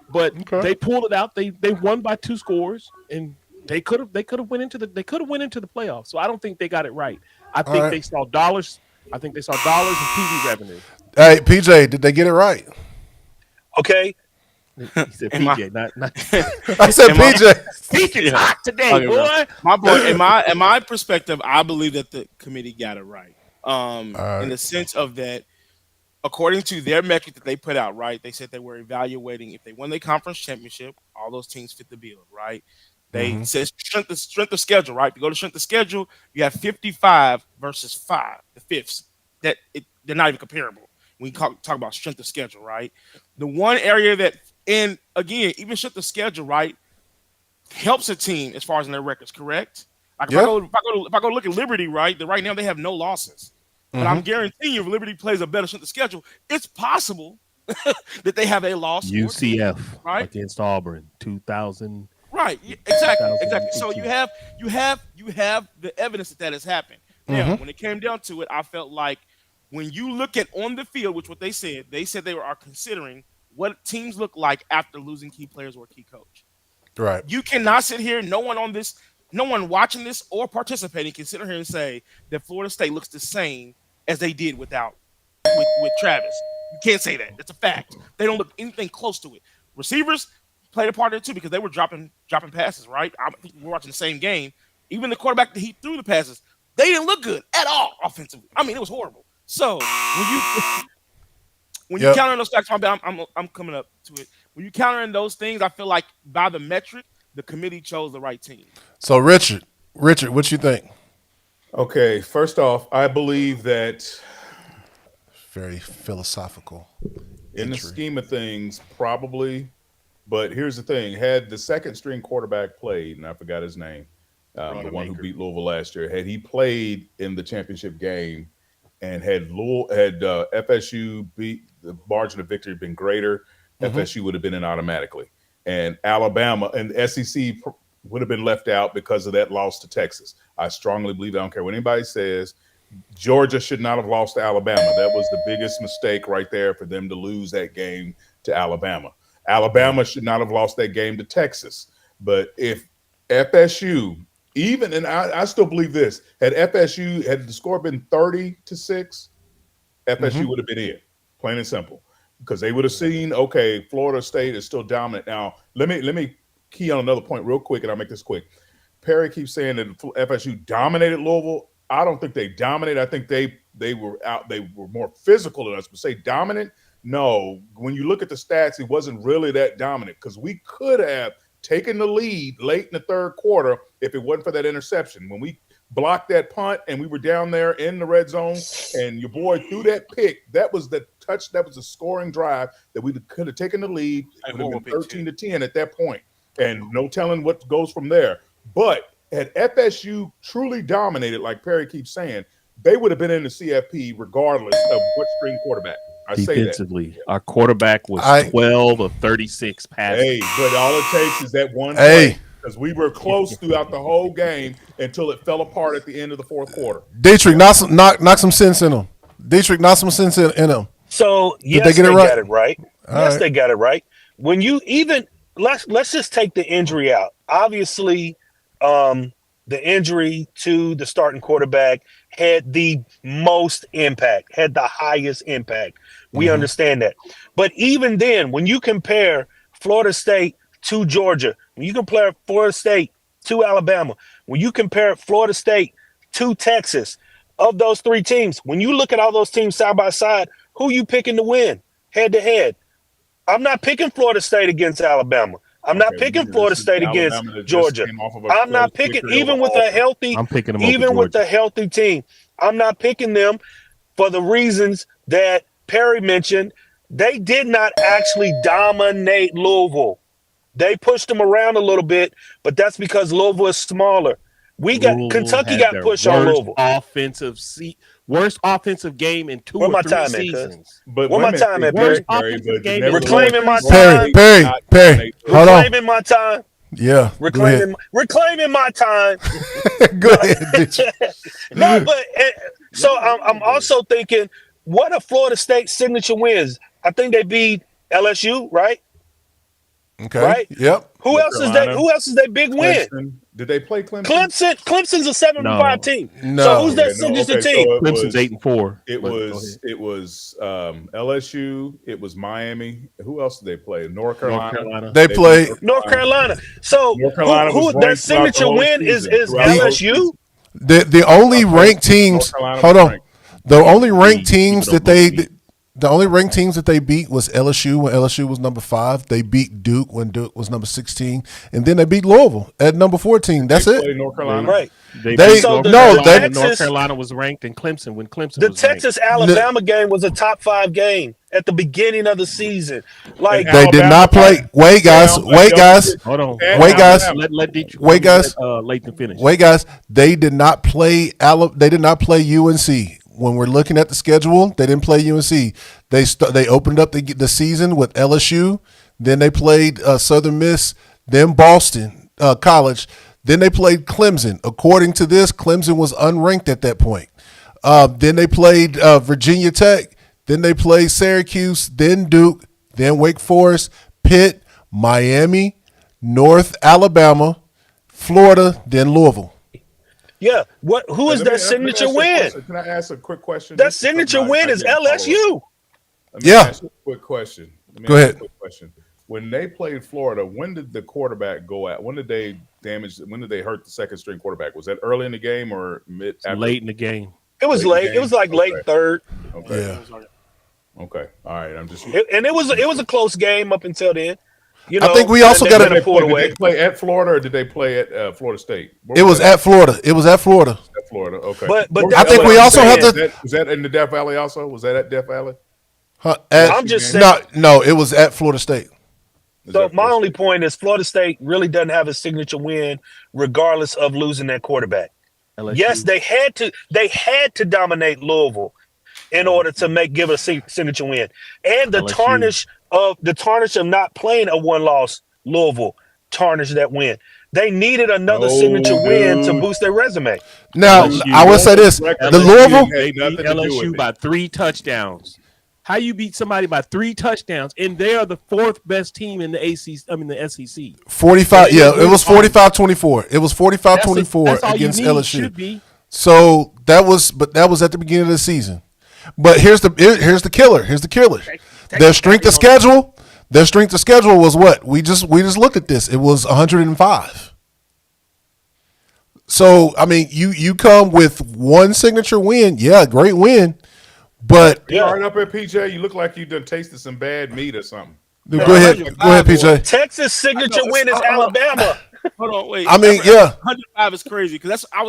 but they pulled it out. They won by 2 scores, and they could have went into the playoffs. So I don't think they got it right. I think they saw dollars. I think they saw dollars in TV revenue. Hey, PJ, did they get it right? Okay. He said PJ, not I said PJ. PJ's hot today, boy. My boy, in my perspective, I believe that the committee got it right. in the sense of that, according to their metric that they put out, right? They said they were evaluating if they won the conference championship, all those teams fit the bill, right? They said strength of schedule, right? If you go to strength of schedule, you have 55 versus 5, the fifths. They're not even comparable when you talk about strength of schedule, right? The one area that, and again, even strength of schedule, right, helps a team as far as in their records, correct? Like if I go look at Liberty, right, right now they have no losses. But I'm guaranteeing you, if Liberty plays a better strength of schedule, it's possible that they have a loss. UCF right against Auburn, 2000. Right, exactly. So you have the evidence that has happened. Now, when it came down to it, I felt like when you look at on the field, which what they said they are considering what teams look like after losing key players or a key coach. Right. You cannot sit here. No one watching this or participating can sit here and say that Florida State looks the same as they did with Travis. You can't say that. That's a fact. They don't look anything close to it. Receivers played a part of it too because they were dropping passes, right? I think we're watching the same game. Even the quarterback that he threw the passes, they didn't look good at all offensively. I mean, it was horrible. So when you counter those facts, I'm coming up to it. When you counter in those things, I feel like by the metric, the committee chose the right team. So Richard, what you think? Okay, first off, I believe that Very philosophical. in the scheme of things, probably. But here's the thing: had the second string quarterback played, and I forgot his name, the one who beat Louisville last year, had he played in the championship game, and had FSU beat, the margin of victory been greater, FSU would have been in automatically, and Alabama and the SEC would have been left out because of that loss to Texas. I strongly believe, I don't care what anybody says, Georgia should not have lost to Alabama. That was the biggest mistake right there for them to lose that game to Alabama. Alabama should not have lost that game to Texas. But if FSU, even, and I still believe this, had the score been 30-6, FSU would have been in, plain and simple. Because they would have seen, okay, Florida State is still dominant. Now, let me key on another point real quick, and I'll make this quick. Perry keeps saying that FSU dominated Louisville. I don't think they dominated. I think they were more physical than us. But say dominant, no. When you look at the stats, it wasn't really that dominant because we could have taken the lead late in the third quarter if it wasn't for that interception. When we blocked that punt and we were down there in the red zone and your boy threw that pick, that was the touch. That was a scoring drive that we could have taken the lead. It would have been 13-10 at that point. And no telling what goes from there. But had FSU truly dominated, like Perry keeps saying, they would have been in the CFP regardless of what string quarterback. Defensively, our quarterback was 12 of 36 passes. Hey, but all it takes is that one play because we were close throughout the whole game until it fell apart at the end of the fourth quarter. Dietrich, knock some sense in him. Dietrich, knock some sense in him. So yes, they got it right. Yes, they got it right. When you even let's just take the injury out. Obviously, the injury to the starting quarterback had the most impact, had the highest impact. We understand that. But even then, when you compare Florida State to Georgia, when you compare Florida State to Alabama, when you compare Florida State to Texas, of those three teams, when you look at all those teams side by side, who you picking to win head to head? I'm not picking Florida State against Alabama. I'm not picking Florida State against Georgia. I'm not picking, even with a healthy, with a healthy team. I'm not picking them for the reasons that Perry mentioned. They did not actually dominate Louisville. They pushed them around a little bit, but that's because Louisville is smaller. Kentucky got pushed on Louisville. Worst offensive game in 2 or 3 seasons. But one more time, Perry. Reclaiming my time. Perry. Hold on. Reclaiming my time. Yeah. Reclaiming my time. Go ahead. No, but so I'm also thinking, what are Florida State's signature wins? I think they beat LSU, right? Okay. Right? Yep. Who else is their big win? Did they play Clemson? Clemson's a 7-5 team. No. So who's their signature team? So Clemson's 8-4. It was LSU. It was Miami. Who else did they play? North Carolina. They played North Carolina. So who their signature win is LSU? The only ranked teams. Hold on. The only ranked People teams don't that vote they for me. the only ranked teams that they beat was LSU when LSU was number 5. They beat Duke when Duke was number 16, and then they beat Louisville at number 14. That's They it. play North Carolina. Right. They They- beat So North the Carolina. Texas- North Carolina was ranked in Clemson when Clemson The was ranked. Texas Alabama game was a top 5 game at the beginning of the season. Like And They did Alabama not play. got Wait, guys. down, Wait, guys. Hold on. And Wait, guys. Alabama. Let Detroit. Wait, guys. Let Lathan finish. Wait, guys. They did not play. They did not play UNC. When we're looking at the schedule, they didn't play UNC. They opened up the season with LSU. Then they played Southern Miss. Then Boston College. Then they played Clemson. According to this, Clemson was unranked at that point. Then they played Virginia Tech. Then they played Syracuse. Then Duke. Then Wake Forest, Pitt, Miami, North Alabama, Florida. Then Louisville. yeah, who is Let me- that signature let me ask you a win? question. Can I ask a quick question? That This is something signature I win is didn't follow. LSU. Let me Yeah. ask you a quick question. Go ahead. When they played Florida, when did the quarterback go out? When did they hurt the second string quarterback? Was that early in the game or mid? It's late in the game. It was Late late. It was like game? late Okay. third, Okay. Yeah. Okay. All right. I'm just. and it was a close game up until then. You know, I think we also and gotta- then Did it pulled they away. play at Florida or did they play at Florida State? Where It was that? at Florida. It was at Florida. At Florida. Okay. But Where was I that think at? we also have Was that in the Death Valley also? Was that at Death Valley? Huh, I'm just saying. no, it was at Florida State. Is So that my Florida only State? point is Florida State really doesn't have a signature win, regardless of losing that quarterback. LSU. Yes, they had to dominate Louisville in order to give a signature win, and the LSU. tarnish of not playing a one-loss Louisville tarnished that win. They needed another No, signature win to dude. boost their resume. Now, LSU. I would say this: LSU the Louisville. had They nothing beat to do LSU with it. by 3 touchdowns. How you beat somebody by 3 touchdowns, and they are the 4th best team in the ACC. I mean the SEC. 45. Yeah, it was 45-24. It was 45-24 That's all against you need, LSU. should be. So that was at the beginning of the season. But here's the killer. Here's the killer. Their strength of schedule. Their strength of schedule was what? We just looked at this. It was 105. So I mean, you come with one signature win. Yeah, great win. But You all right up here, PJ? You look like you done tasted some bad meat or something. go ahead, PJ. Texas signature win is hold on. Alabama. Hold on, wait. I mean, yeah. 105 is crazy because I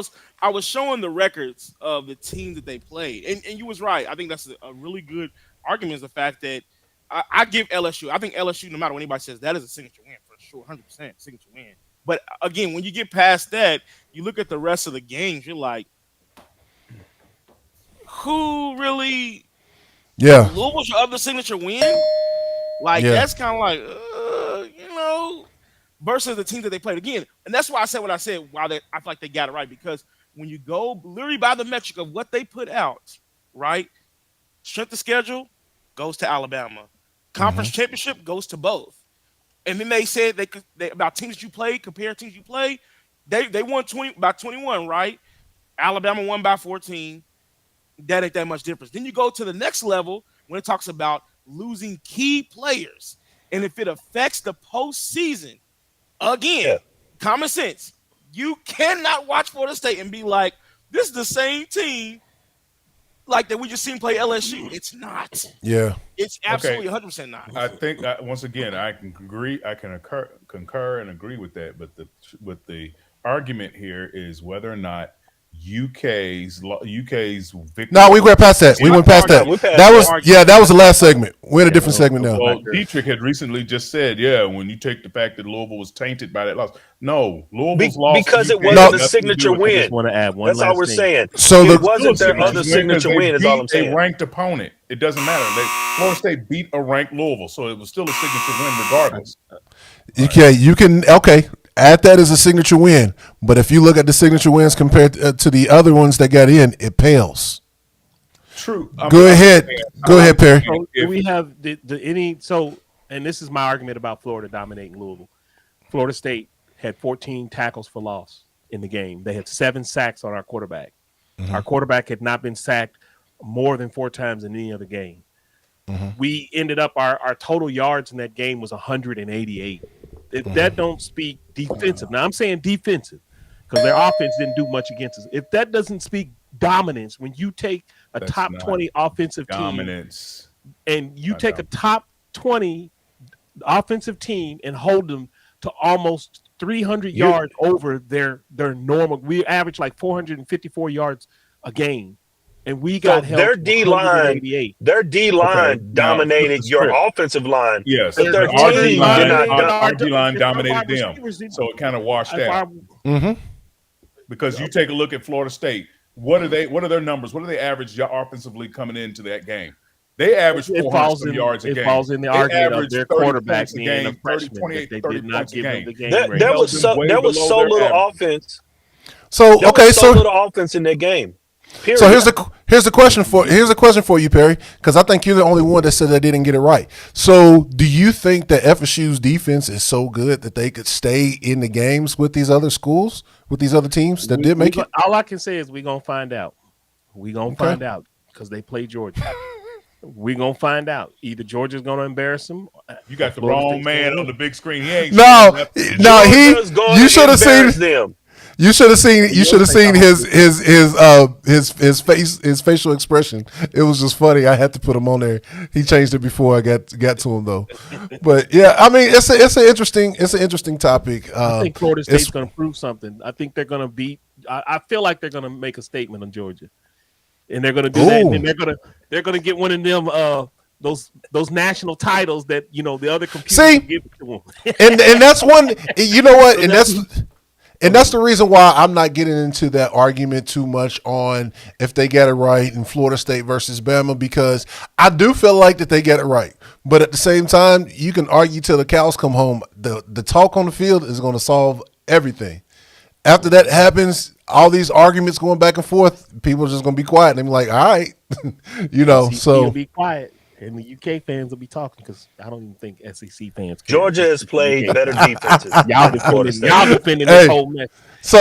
was showing the records of the teams that they played, and you was right. I think that's a really good argument. Is the fact that I give LSU. I think LSU, no matter what anybody says, that is a signature win for sure, 100% signature win. But again, when you get past that, you look at the rest of the games. You're like, who really? Yeah. Louisville's your other signature win. Like Yeah. that's kind of like, versus the teams that they played again, and that's why I said what I said. I feel like they got it right because when you go literally by the metric of what they put out, right? Strength of schedule goes to Alabama, conference championship goes to both, and then they said they about teams that you play, compare teams you play. They won 20 by 21, right? Alabama won by 14. That ain't that much difference. Then you go to the next level when it talks about losing key players. And if it affects the postseason, again, common sense, you cannot watch Florida State and be like, this is the same team like that we just seen play LSU. It's not. Yeah. It's absolutely 100% not. I think once again, I can agree. I can concur and agree with that. But the argument here is whether or not UK's victory. No, we went past that. We went past that. That was the last segment. We're in a different segment now. Well, Dietrich had recently just said, when you take the fact that Louisville was tainted by that loss. No, Louisville's loss because it UK wasn't had a nothing to signature do with win. it. I just want to add one That's last all we're thing. saying. So It the wasn't their other signature win, is all I'm A saying. ranked opponent. It doesn't matter. Florida State beat a ranked Louisville, so it was still a signature win regardless. you can add that as a signature win, but if you look at the signature wins compared to the other ones that got in, it pales. True. Go ahead, Perry. So do we have and this is my argument about Florida dominating Louisville. Florida State had 14 tackles for loss in the game. They had 7 sacks on our quarterback. Our quarterback had not been sacked more than 4 times in any other game. We ended up our total yards in that game was 188. If that don't speak defensive, now I'm saying defensive because their offense didn't do much against us. If that doesn't speak dominance. When you take a That's top not 20 offensive team dominance. and you Not take a top 20 offensive team and hold them to almost 300 You- yards over their normal. We average like 454 yards a game, and we So got held their to D line, 188. their D line Okay, now, dominated the your script. offensive line, Yes, but their our team D line, did not. our D line if our dominated wide them, receivers didn't- so it kind of washed if out. our- Because you take a look at Florida State. What are their numbers? What do they average offensively coming into that game? They average It 400 falls some in, yards a it game. falls in the They argument of average their 30 quarterback points a being a game, 30, freshman 28, that they 30 did not points a give him game. the game There, ready. there Held was them so way there was below so their little average. offense. So There okay, was so so little offense in that game. Period. so here's the question for you, Perry, because I think you're the only one that said they didn't get it right. So do you think that FSU's defense is so good that they could stay in the games with these other schools, with these other teams that did make it? All I can say is we're gonna find out. We're gonna Okay. find out because they play Georgia. We're gonna find out. Either Georgia's gonna embarrass them. You got the Florida wrong State's man gonna on the big screen. He ain't No, saying nothing. no, Georgia's going you to should have seen. embarrass them. You should have seen. You should have seen his facial expression. It was just funny. I had to put him on there. He changed it before I got to him though. But yeah, I mean, it's an interesting topic. I think Florida State's it's- going to prove something. I think they're going to beat. I feel like they're going to make a statement on Georgia, and they're going to do that. Ooh. And they're going to get one of them those national titles that the other computers See? give it to them. and that's one. You know what? And that's the reason why I'm not getting into that argument too much on if they get it right in Florida State versus Bama, because I do feel like that they get it right. But at the same time, you can argue till the cows come home. The talk on the field is going to solve everything. After that happens, all these arguments going back and forth, people are just going to be quiet. And they're like, all right, You'll be quiet, and the UK fans will be talking because I don't even think SEC fans. Care. Georgia has played UK. better defenses. Y'all than Florida State. defending Hey. this whole mess. So,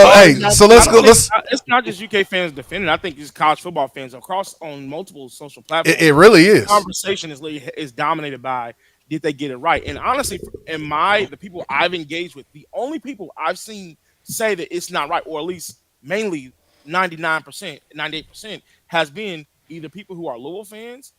let's go. It's not just UK fans defending. I think it's college football fans across on multiple social platforms. It really is. The conversation is dominated by did they get it right? And honestly, the people I've engaged with, the only people I've seen say that it's not right, or at least mainly 99%, 98%, has been either people who are Louisville fans,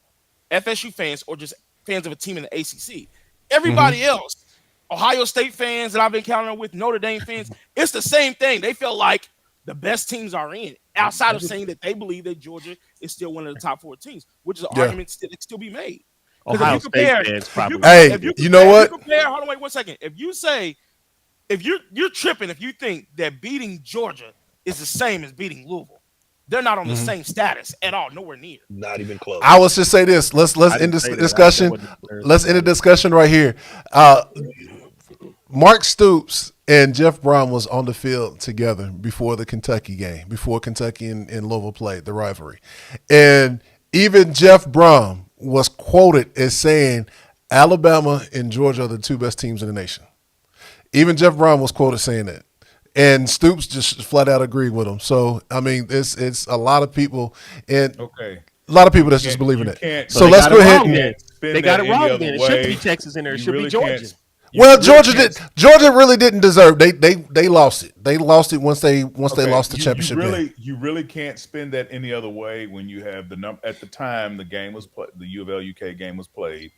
FSU fans, or just fans of a team in the ACC. Everybody else, Ohio State fans that I've been encountering with, Notre Dame fans, it's the same thing. They feel like the best teams are in, outside of saying that they believe that Georgia is still one of the top 4 teams, which is an argument that can still be made. 'Cause if Ohio you State compare- fans probably. Hey, if you know what? Hold on, wait 1 second. If you say, if you're tripping, if you think that beating Georgia is the same as beating Louisville, they're not on the same status at all, nowhere near. Not even close. I was just say this. Let's end this discussion. Let's end the discussion right here. Mark Stoops and Jeff Brom was on the field together before the Kentucky game, before Kentucky and Louisville played the rivalry. And even Jeff Brom was quoted as saying Alabama and Georgia are the 2 best teams in the nation. Even Jeff Brom was quoted saying that. And Stoops just flat out agreed with him. So, I mean, it's a lot of people and Okay. a lot of people that's just believing it. can't- So They let's got go it ahead wrong and then. spin They got that it any wrong other then. It shouldn't way. be Texas in there. It You should really be Georgia. can't- you Well, really Georgia can't- Georgia really didn't deserve. They lost it. They lost it once they Okay, lost the championship game. You really can't spin that any other way when you have the number at the time the game was played. The UofL UK game was played.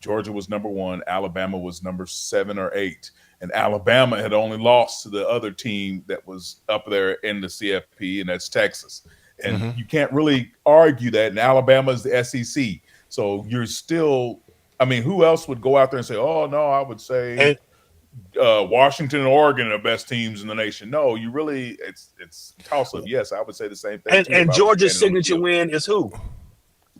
Georgia was number 1. Alabama was number 7 or 8, and Alabama had only lost to the other team that was up there in the CFP, and that's Texas. And you can't really argue that. And Alabama is the SEC, so you're still. I mean, who else would go out there and say, "Oh no, I would say Washington and Oregon are the best teams in the nation"? No, you really, it's toss up. Yes, I would say the same thing. And, too if I and was Georgia's standing on the signature field. win is who?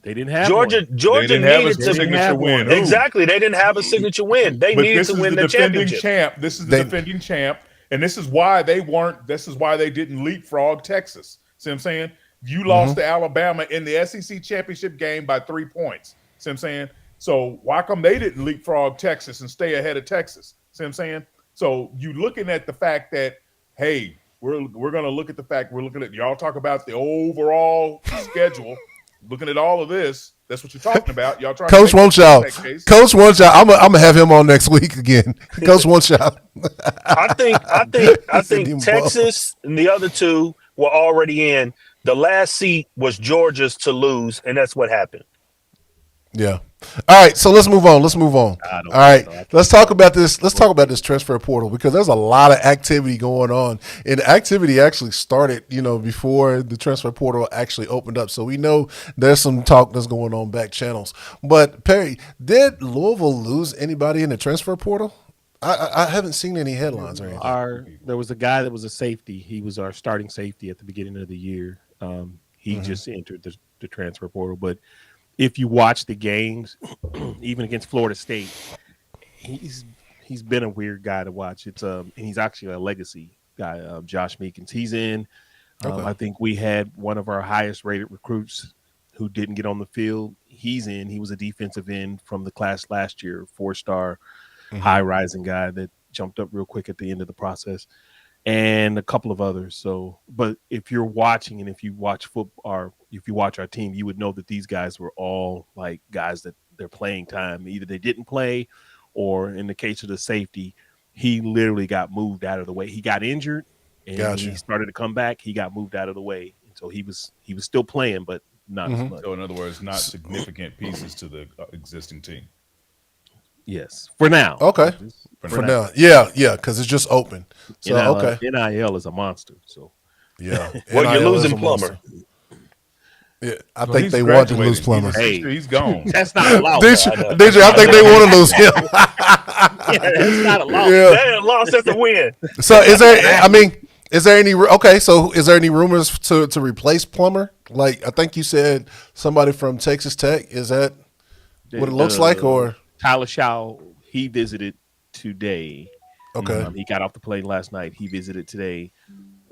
They didn't have Georgia. one. Georgia They didn't have a needed to signature win. Who? Exactly. They didn't have a signature win. They But needed this to is win the the defending championship. champ. This is the defending champ, and this is why they weren't. This is why they didn't leapfrog Texas. See what I'm saying? You lost to Alabama in the SEC championship game by 3 points. See what I'm saying? So why come they didn't leapfrog Texas and stay ahead of Texas? See what I'm saying? So you looking at the fact that, hey, we're going to look at the fact we're looking at, y'all talk about the overall schedule, looking at all of this. That's what you're talking about. Y'all trying Coach to wants y'all. case. Coach wants y'all. I'm gonna have him on next week again. Coach wants y'all. I think Send him Texas and the other 2 were already in. The last seat was Georgia's to lose, and that's what happened. Yeah. All right, so let's move on. All right, let's talk about this. Let's talk about this transfer portal because there's a lot of activity going on, and activity actually started, before the transfer portal actually opened up. So we know there's some talk that's going on back channels. But Perry, did Louisville lose anybody in the transfer portal? I haven't seen any headlines or anything. There was a guy that was a safety. He was our starting safety at the beginning of the year. He just entered the transfer portal, but if you watch the games, even against Florida State, he's been a weird guy to watch. And he's actually a legacy guy, Josh Meekins. He's in. I think we had one of our highest rated recruits who didn't get on the field. He's in. He was a defensive end from the class last year, 4-star, high rising guy that jumped up real quick at the end of the process, and a couple of others. So, but if you're watching and if you watch football or if you watch our team, you would know that these guys were all like guys that they're playing time. Either they didn't play, or in the case of the safety, he literally got moved out of the way. He got injured, and when he started to come back, he got moved out of the way. And so he was still playing, but not as much. So in other words, not significant pieces to the existing team. Yes, for now. Okay. For now. Yeah, because it's just open. So NIL is a monster. So yeah. Well, you're losing Plummer. Yeah, I think they want to lose Plummer. He's gone. That's not allowed. DJ, I think they want to lose him. That's not allowed. Yeah. That ain't a loss, that's a win. So is there any so is there any rumors to replace Plummer? Like I think you said somebody from Texas Tech. Is that what it looks like, or Tyler Shaw? He visited today. Okay. He got off the plane last night. He visited today,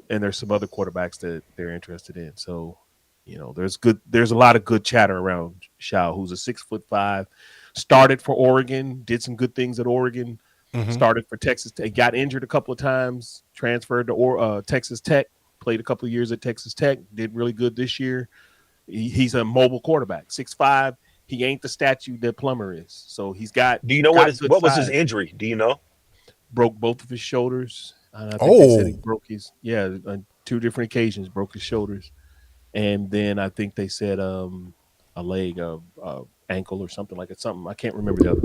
and there's some other quarterbacks that they're interested in. So, there's a lot of good chatter around Shaw, who's a 6'5", started for Oregon, did some good things at Oregon, started for Texas Tech, got injured a couple of times, transferred to Texas Tech, played a couple of years at Texas Tech, did really good this year. He's a mobile quarterback, 6'5". He ain't the statue that Plummer is. So he's got. Do you know what was his injury? Do you know? Broke both of his shoulders. I think they said he broke his. Yeah, on 2 different occasions broke his shoulders, and then I think they said a leg, ankle or something like that. Something I can't remember the other.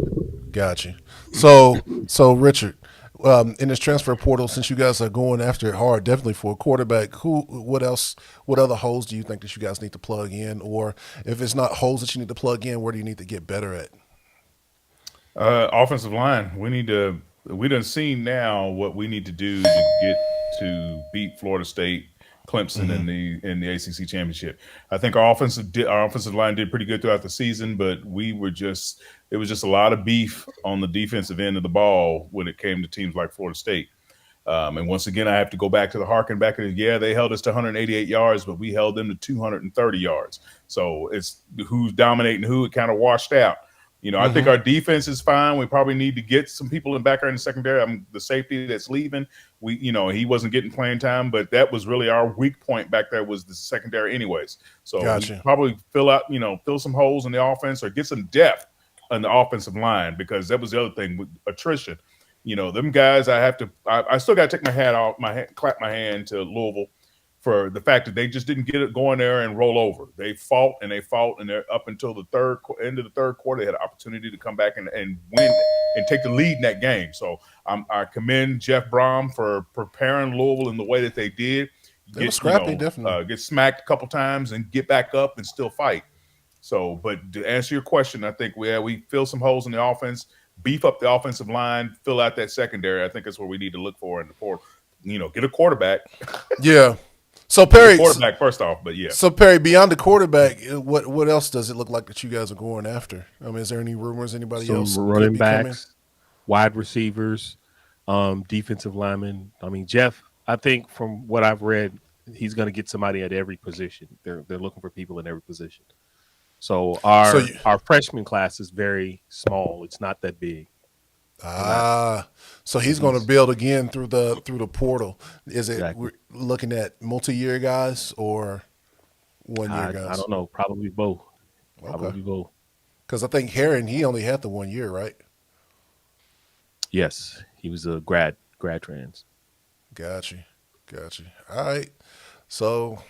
Gotcha. So Richard, in this transfer portal, since you guys are going after it hard, definitely for a quarterback, what other holes do you think that you guys need to plug in? Or if it's not holes that you need to plug in, where do you need to get better at? Offensive line. We done seen now what we need to do to get to beat Florida State, Clemson in the ACC championship. I think our offensive line did pretty good throughout the season, but it was just a lot of beef on the defensive end of the ball when it came to teams like Florida State. And once again, I have to go back to they held us to 188 yards, but we held them to 230 yards. So it's who's dominating who. It kind of washed out. I think our defense is fine. We probably need to get some people in back there in the secondary. The safety that's leaving, he wasn't getting playing time, but that was really our weak point back there was the secondary anyways. So we probably fill some holes in the offense or get some depth on the offensive line, because that was the other thing with attrition. Them guys, I still got to take my hat off, clap my hand to Louisville for the fact that they just didn't get it going there and roll over. They fought, and they're up until the end of the third quarter. They had an opportunity to come back and win and take the lead in that game. So I commend Jeff Brom for preparing Louisville in the way that they did. They were scrappy, definitely. Get smacked a couple times and get back up and still fight. So, but to answer your question, I think we fill some holes in the offense, beef up the offensive line, fill out that secondary. I think that's what we need to look for in the portal. Get a quarterback. Yeah. So Perry, quarterback first off, but yeah. So Perry, beyond the quarterback, what else does it look like that you guys are going after? I mean, is there any rumors? Anybody else? Running backs, wide receivers, defensive linemen. I mean, Jeff. I think from what I've read, he's going to get somebody at every position. They're looking for people in every position. So our freshman class is very small. It's not that big. So he's going to build again through the portal. Is it Exactly. We're looking at multi-year guys or 1 year guys? I don't know. Probably both. Both. Because I think Heron, he only had the 1 year, right? Yes, he was a grad trans. Got you. All right. So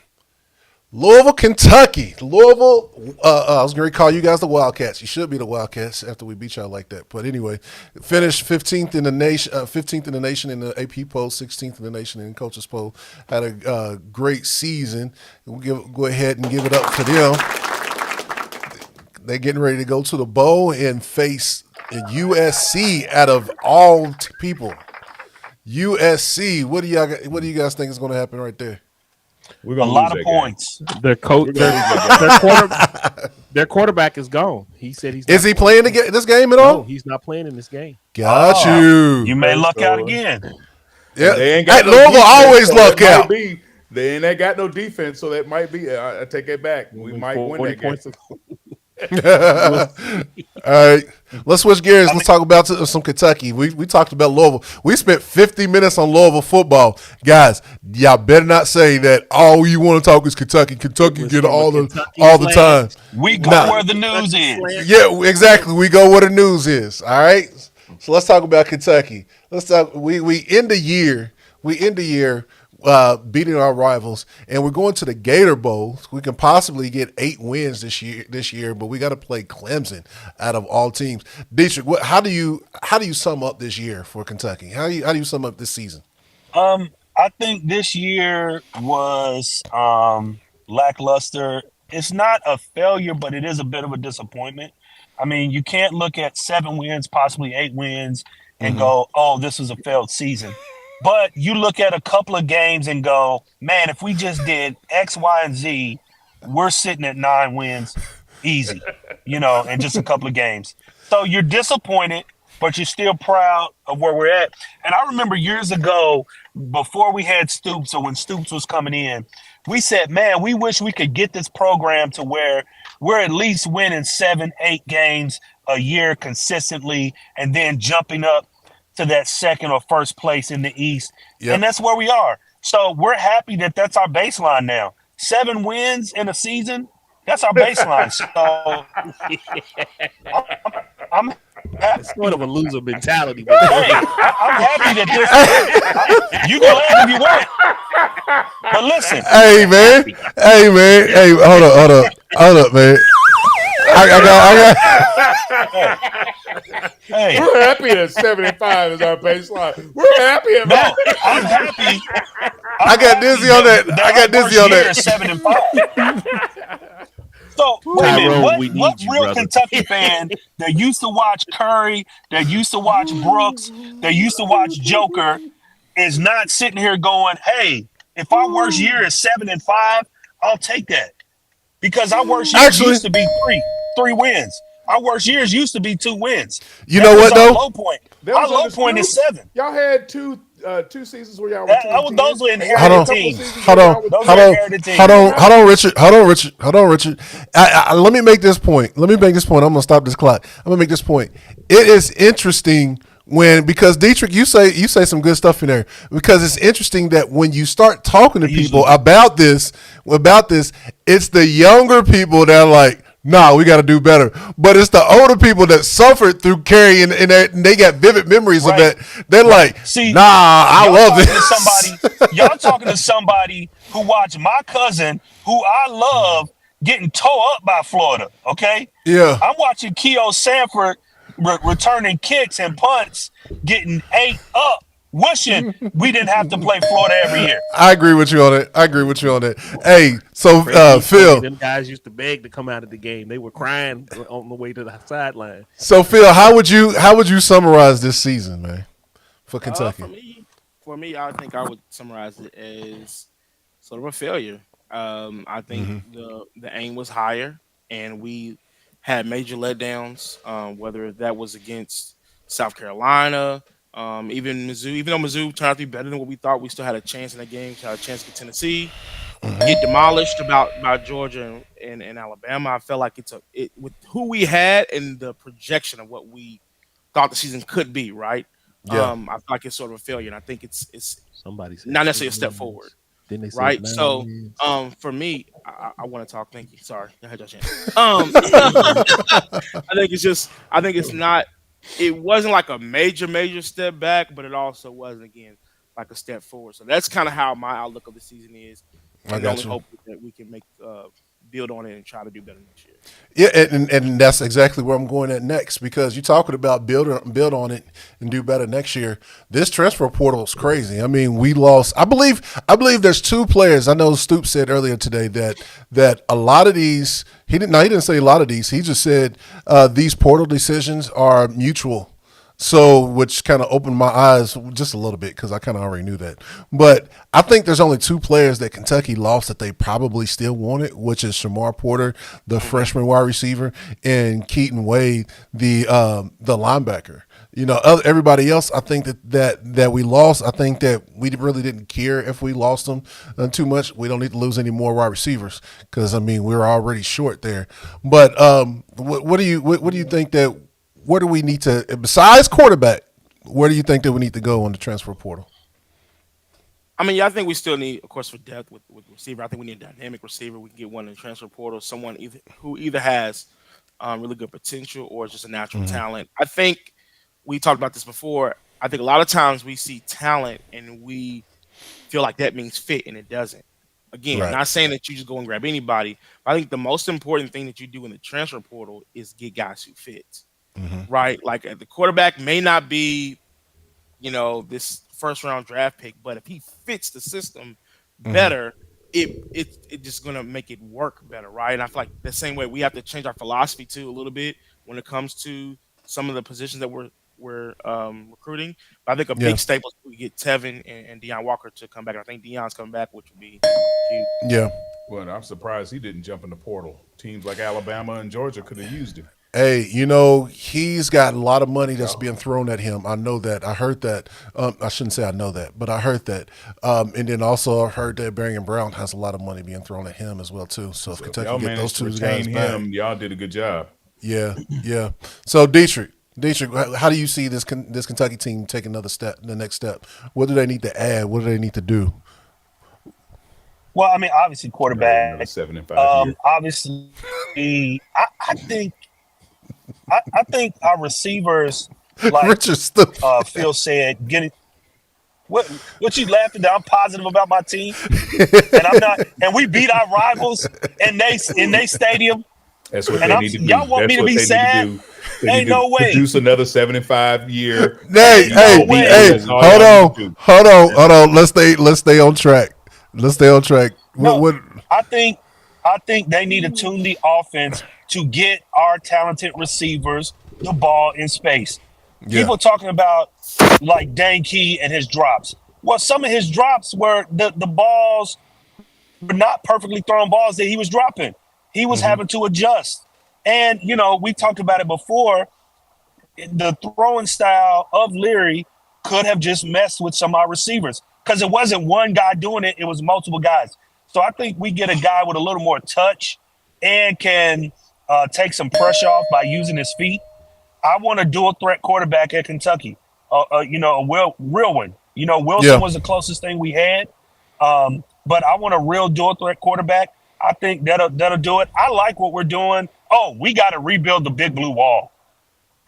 Louisville, Kentucky. Louisville. I was going to call you guys the Wildcats. You should be the Wildcats after we beat y'all like that. But anyway, finished 15th in the nation. 15th in the nation in the AP poll, 16th in the nation in the coaches poll. Had a great season. We'll go ahead and give it up to them. They're getting ready to go to the bowl and face USC. Out of all people, USC. What do you guys think is going to happen right there? We're A gonna lot lose of that game. points. Their quarterback is gone. He said he's. Is he playing this game at all? No, he's not playing in this game. Got you. You may luck out again. Yeah, They ain't got no Louisville defense, always so luck that might out. be- They ain't got no defense, so that might be. I take it back. We might win that game. All right, let's switch gears. Let's talk about some Kentucky. We talked about Louisville. We spent 50 minutes on Louisville football, guys. Y'all better not say that all you want to talk is Kentucky. Kentucky get all the time. We go where the news is. Yeah, exactly. We go where the news is. All right. So let's talk about Kentucky. Let's talk. We end the year. Beating our rivals, and we're going to the Gator Bowl. We can possibly get 8 wins this year, but we got to play Clemson out of all teams. Dietrich, how do you sum up this year for Kentucky? How do you sum up this season? I think this year was lackluster. It's not a failure, but it is a bit of a disappointment. I mean, you can't look at 7 wins, possibly 8 wins, and go, "Oh, this was a failed season." But you look at a couple of games and go, "Man, if we just did X, Y, and Z, we're sitting at 9 wins, easy." In just a couple of games. So you're disappointed, but you're still proud of where we're at. And I remember years ago, before we had Stoops, or when Stoops was coming in, we said, "Man, we wish we could get this program to where we're at least winning 7, 8 games a year consistently, and then jumping up to that second or first place in the East." Yep. And that's where we are. So we're happy that that's our baseline now. 7 wins in a season, that's our baseline. So I'm It's sort of a loser mentality. Hey, I'm happy that this. You can laugh if you want, but listen. Hey man, hey, hold up, man. Hey, We're happy that 75 is our baseline. We're happy about no, I'm happy. I got dizzy on that. I got dizzy on that. 7 and 5. So wait a Tyrone, minute, we need what you, real brother. Kentucky fan that used to watch Curry, that used to watch Brooks, that used to watch Joker, is not sitting here going, "Hey, if our worst year is 7 and 5, I'll take that," because our worst years used to be three wins. Our worst years used to be 2 wins. You That know was what our though? low point. That Our was low point is 7. Y'all had two seasons where y'all were Those were Hold inherited on. teams. Hold on, Those hold are on, inherited teams. hold on, Richard. Let me make this point. I'm gonna stop this clock. I'm gonna make this point. It is interesting because Dietrich, you say some good stuff in there, because it's interesting that when you start talking to people about this, it's the younger people that are like, "Nah, we got to do better." But it's the older people that suffered through Kerry, and they got vivid memories of that. They're like, See, "Nah, I love this." Y'all talking to somebody who watched my cousin, who I love, getting towed up by Florida. Okay, Yeah. I'm watching Keo Sanford returning kicks and punts, getting 8 up, wishing we didn't have to play Florida every year. I agree with you on it. Hey, so Phil, Them guys used to beg to come out of the game. They were crying on the way to the sideline. So Phil, how would you summarize this season, man, for Kentucky? For me, I think I would summarize it as sort of a failure. I think the aim was higher, and we had major letdowns. Whether that was against South Carolina, even Mizzou. Even though Mizzou turned out to be better than what we thought, we still had a chance in that game. Had a chance against Tennessee. Get demolished by Georgia and Alabama. I felt like it with who we had and the projection of what we thought the season could be. Right. Yeah. I feel like it's sort of a failure, and I think it's Somebody said not necessarily a step forward. Then they said Right. 9 So, wins. for me, I want to talk. Thank you. Sorry, I had your chance. I think it's not. It wasn't like a major step back, but it also wasn't again like a step forward. So that's kind of how my outlook of the season is. I And the got only you. hope is that we can build on it and try to do better next year. Yeah, and that's exactly where I'm going at next because you're talking about build on it and do better next year. This transfer portal is crazy. I mean, we lost. I believe there's two players. I know Stoops said earlier today that a lot of these he didn't say a lot of these. He just said these portal decisions are mutual. So, which kind of opened my eyes just a little bit because I kind of already knew that. But I think there's only two players that Kentucky lost that they probably still wanted, which is Shamar Porter, the freshman wide receiver, and Keaton Wade, the linebacker. You know, everybody else, I think that we lost. I think that we really didn't care if we lost them too much. We don't need to lose any more wide receivers because I mean we're already short there. But what do you think that? Where do we need to, besides quarterback, where do you think that we need to go on the transfer portal? I mean, yeah, I think we still need, of course, for depth with receiver. I think we need a dynamic receiver. We can get one in the transfer portal, someone who either has really good potential or is just a natural talent. I think we talked about this before. I think a lot of times we see talent and we feel like that means fit, and it doesn't. Again, Right. not saying that you just go and grab anybody. But I think the most important thing that you do in the transfer portal is get guys who fit. Right, like the quarterback may not be, this first round draft pick, but if he fits the system better, it just gonna make it work better, right? And I feel like the same way we have to change our philosophy too a little bit when it comes to some of the positions that we're recruiting. But I think a Yeah. big staple is we get Tevin and Deion Walker to come back. I think Deion's coming back, which would be huge. Yeah. Well, I'm surprised he didn't jump in the portal. Teams like Alabama and Georgia could have used him. Hey, he's got a lot of money that's being thrown at him. I know that. I heard that. I shouldn't say I know that, but I heard that. And then also I heard that Barry and Brown has a lot of money being thrown at him as well too. So if Kentucky y'all get those managed to two retain guys back, him, y'all did a good job. yeah. So Dietrich, how do you see this Kentucky team take the next step? What do they need to add? What do they need to do? Well, I mean, obviously quarterback. Another 7 and 5 years. Obviously, I think our receivers, like Richard Stoops. Phil said, getting what you laughing at? I'm positive about my team, and I'm not. And we beat our rivals in they stadium. That's what And they I'm, need to do. y'all want That's me to what be they sad? need to do. They Ain't need to no way. produce another 75-year. Hey, That's all y'all need to do. hold on. Let's stay on track. No, What? I think they need to tune the offense to get our talented receivers the ball in space. Yeah. People talking about like Dane Key and his drops. Well, some of his drops were the balls were not perfectly thrown balls that he was dropping. He was having to adjust. And, we talked about it before. The throwing style of Leary could have just messed with some of our receivers because it wasn't one guy doing it. It was multiple guys. So I think we get a guy with a little more touch and can take some pressure off by using his feet. I want a dual threat quarterback at Kentucky, a real one. Wilson was the closest thing we had. But I want a real dual threat quarterback. I think that'll do it. I like what we're doing. Oh, we got to rebuild the big blue wall.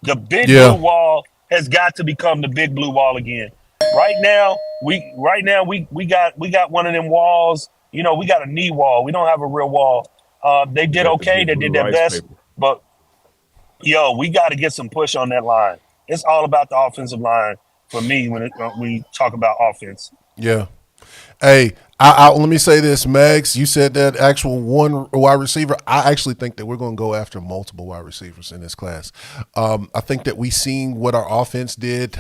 The big blue wall has got to become the big blue wall again. Right now we got one of them walls. We got a knee wall. We don't have a real wall. They did okay. They did their best. But we got to get some push on that line. It's all about the offensive line for me when we talk about offense. Yeah. Hey, I let me say this, Mags. You said that actual one wide receiver. I actually think that we're going to go after multiple wide receivers in this class. I think that we seen what our offense did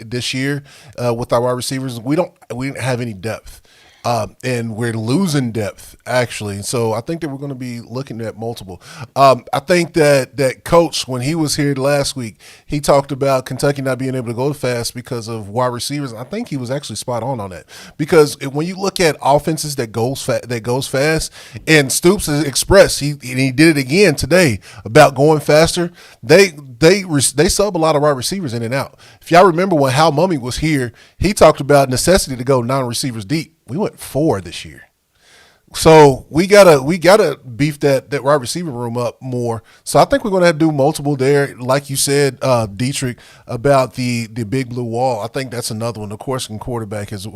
this year with our wide receivers. We didn't have any depth. And we're losing depth, actually. So I think that we're going to be looking at multiple. I think that Coach, when he was here last week, he talked about Kentucky not being able to go fast because of wide receivers. I think he was actually spot on that. Because when you look at offenses that goes fast, and Stoops has expressed, he did it again today about going faster, they sub a lot of wide receivers in and out. If y'all remember when Hal Mummy was here, he talked about necessity to go 9 receivers deep. We went 4 this year. So we gotta beef that wide receiver room up more. So I think we're gonna have to do multiple there, like you said, Dietrich, about the big blue wall. I think that's another one. Of course, in quarterback as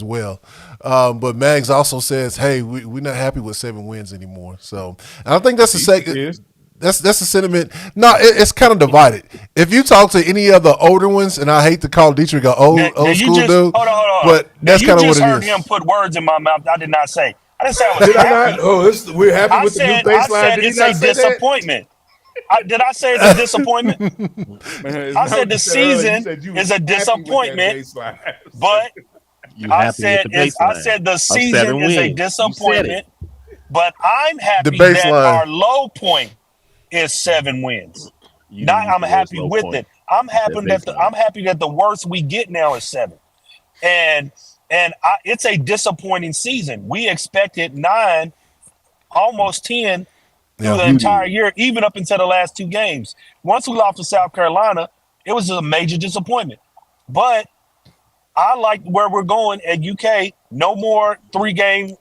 well. But Mags also says, hey, we're not happy with 7 wins anymore. So and I think that's the second. That's the sentiment. No, it's kind of divided. If you talk to any of the older ones, and I hate to call Dietrich an old school dude, hold on. but that's kind of what it is. You just heard him put words in my mouth. I did not say. I didn't say I was Did happy. I not? Oh, we're happy with the new baseline. I said it's a disappointment. Did I say it's a disappointment? Man, I said the season is a disappointment, but I said the season is a disappointment. But I'm happy that our low point is 7 wins. I'm happy with it. I'm happy that the worst we get now is 7, and it's a disappointing season. We expected 9, almost 10 through the entire year, even up until the last 2 games. Once we lost to South Carolina, it was a major disappointment. But I like where we're going at UK. No more 3-game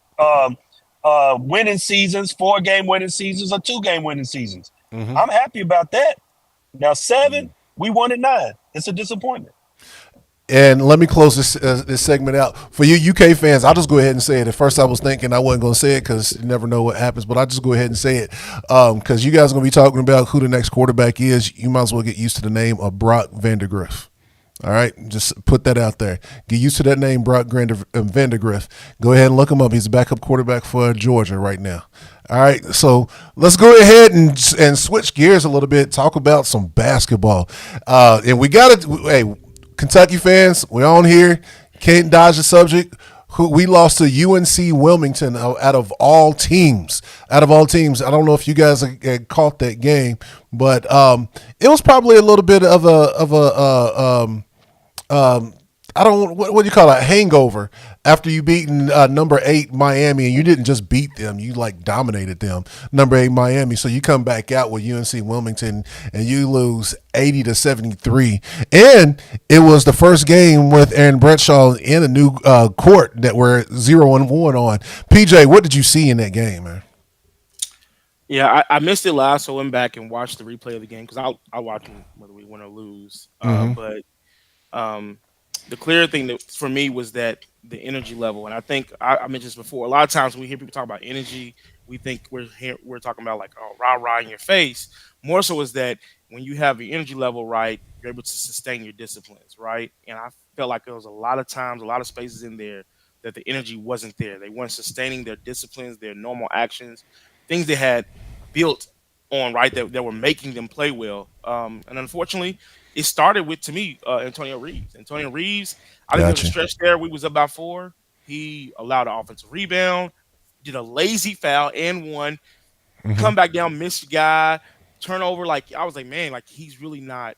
winning seasons, 4-game winning seasons, or 2-game winning seasons. Mm-hmm. I'm happy about that. Now 7, we won at 9. It's a disappointment. And let me close this segment out. For you UK fans, I'll just go ahead and say it. At first I was thinking I wasn't going to say it because you never know what happens, but I'll just go ahead and say it because you guys are going to be talking about who the next quarterback is. You might as well get used to the name of Brock Vandagriff. All right, just put that out there. Get used to that name, Brock Vandagriff. Go ahead and look him up. He's a backup quarterback for Georgia right now. All right, so let's go ahead and switch gears a little bit, talk about some basketball. And we got to, hey, Kentucky fans, we're on here. Can't dodge the subject. We lost to UNC Wilmington out of all teams. I don't know if you guys had caught that game, but it was probably a little bit of what do you call it, a hangover after you beaten number 8 Miami, and you didn't just beat them, you like dominated them, number 8 Miami. So you come back out with UNC Wilmington and you lose 80-73, and it was the first game with Aaron Bradshaw in a new court that we're 0-1 on. PJ, what did you see in that game, man? Yeah, I missed it last, so I went back and watched the replay of the game because I'll watch them whether we win or lose. But the clear thing that for me was that the energy level, and I think I mentioned this before. A lot of times when we hear people talk about energy, we think we're talking about like, oh, rah in your face. More so is that when you have your energy level right, you're able to sustain your disciplines, right? And I felt like there was a lot of times, a lot of spaces in there that the energy wasn't there. They weren't sustaining their disciplines, their normal actions, things they had built on, right, that were making them play well. And unfortunately, it started with, to me, Antonio Reeves. I think there was a stretch there. We was up by 4. He allowed an offensive rebound, did a lazy foul and one, come back down, missed guy, turnover. Like, I was like, man, like he's really not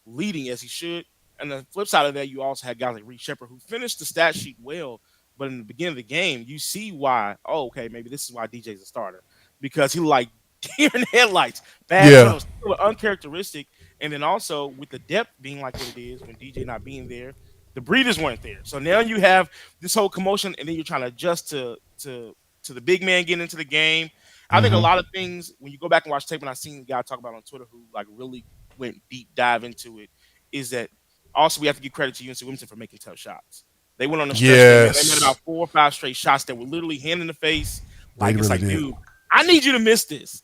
leading as he should. And the flip side of that, you also had guys like Reed Shepherd who finished the stat sheet well, but in the beginning of the game, you see why. Oh, okay, maybe this is why DJ's a starter, because he like deer in headlights, bad throws, uncharacteristic. And then also with the depth being like what it is, when DJ not being there, the breathers weren't there. So now you have this whole commotion, and then you're trying to adjust to the big man getting into the game. I think a lot of things, when you go back and watch tape, and I seen the guy talk about on Twitter who like really went deep dive into it, is that also we have to give credit to UNC Wilmington for making tough shots. They went on the stretch and they made about 4 or 5 straight shots that were literally hand in the face. Like, it's like, dude, I need you to miss this.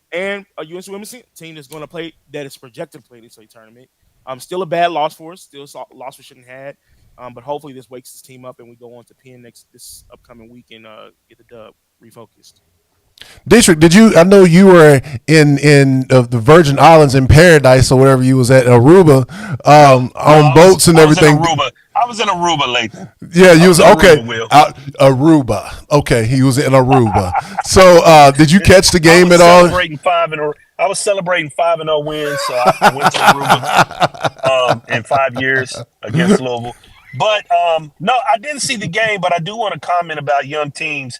And a UNC Wilmington team that's going to play, that is projected to play this tournament. Still a bad loss for us. Still a loss we shouldn't have had. But hopefully this wakes this team up and we go on to Penn this upcoming week and get the dub refocused. Dietrich, I know you were in the Virgin Islands in Paradise or whatever you was at, Aruba, on boats and everything. I was in Aruba lately. Yeah, you was okay. Aruba. Okay, he was in Aruba. So, did you catch the game at all? I was celebrating 5-0 wins, so I went to Aruba in 5 years against Louisville. But no, I didn't see the game, but I do want to comment about young teams.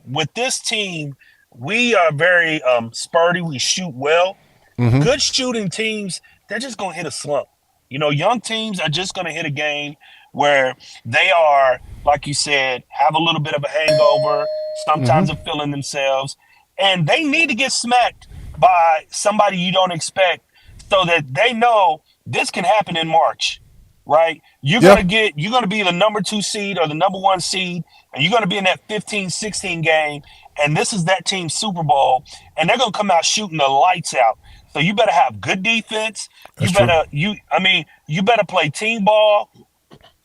With this team, we are very spurty. We shoot well. Good shooting teams, they're just going to hit a slump. You know, young teams are just going to hit a game where they are, like you said, have a little bit of a hangover. Sometimes they're feeling themselves, and they need to get smacked by somebody you don't expect, so that they know this can happen in March. Right? Yeah. You're gonna be the number 2 seed or the number 1 seed, and you're gonna be in that 15-16 game, and this is that team's Super Bowl, and they're gonna come out shooting the lights out. So you better have good defense. That's true. You better play team ball.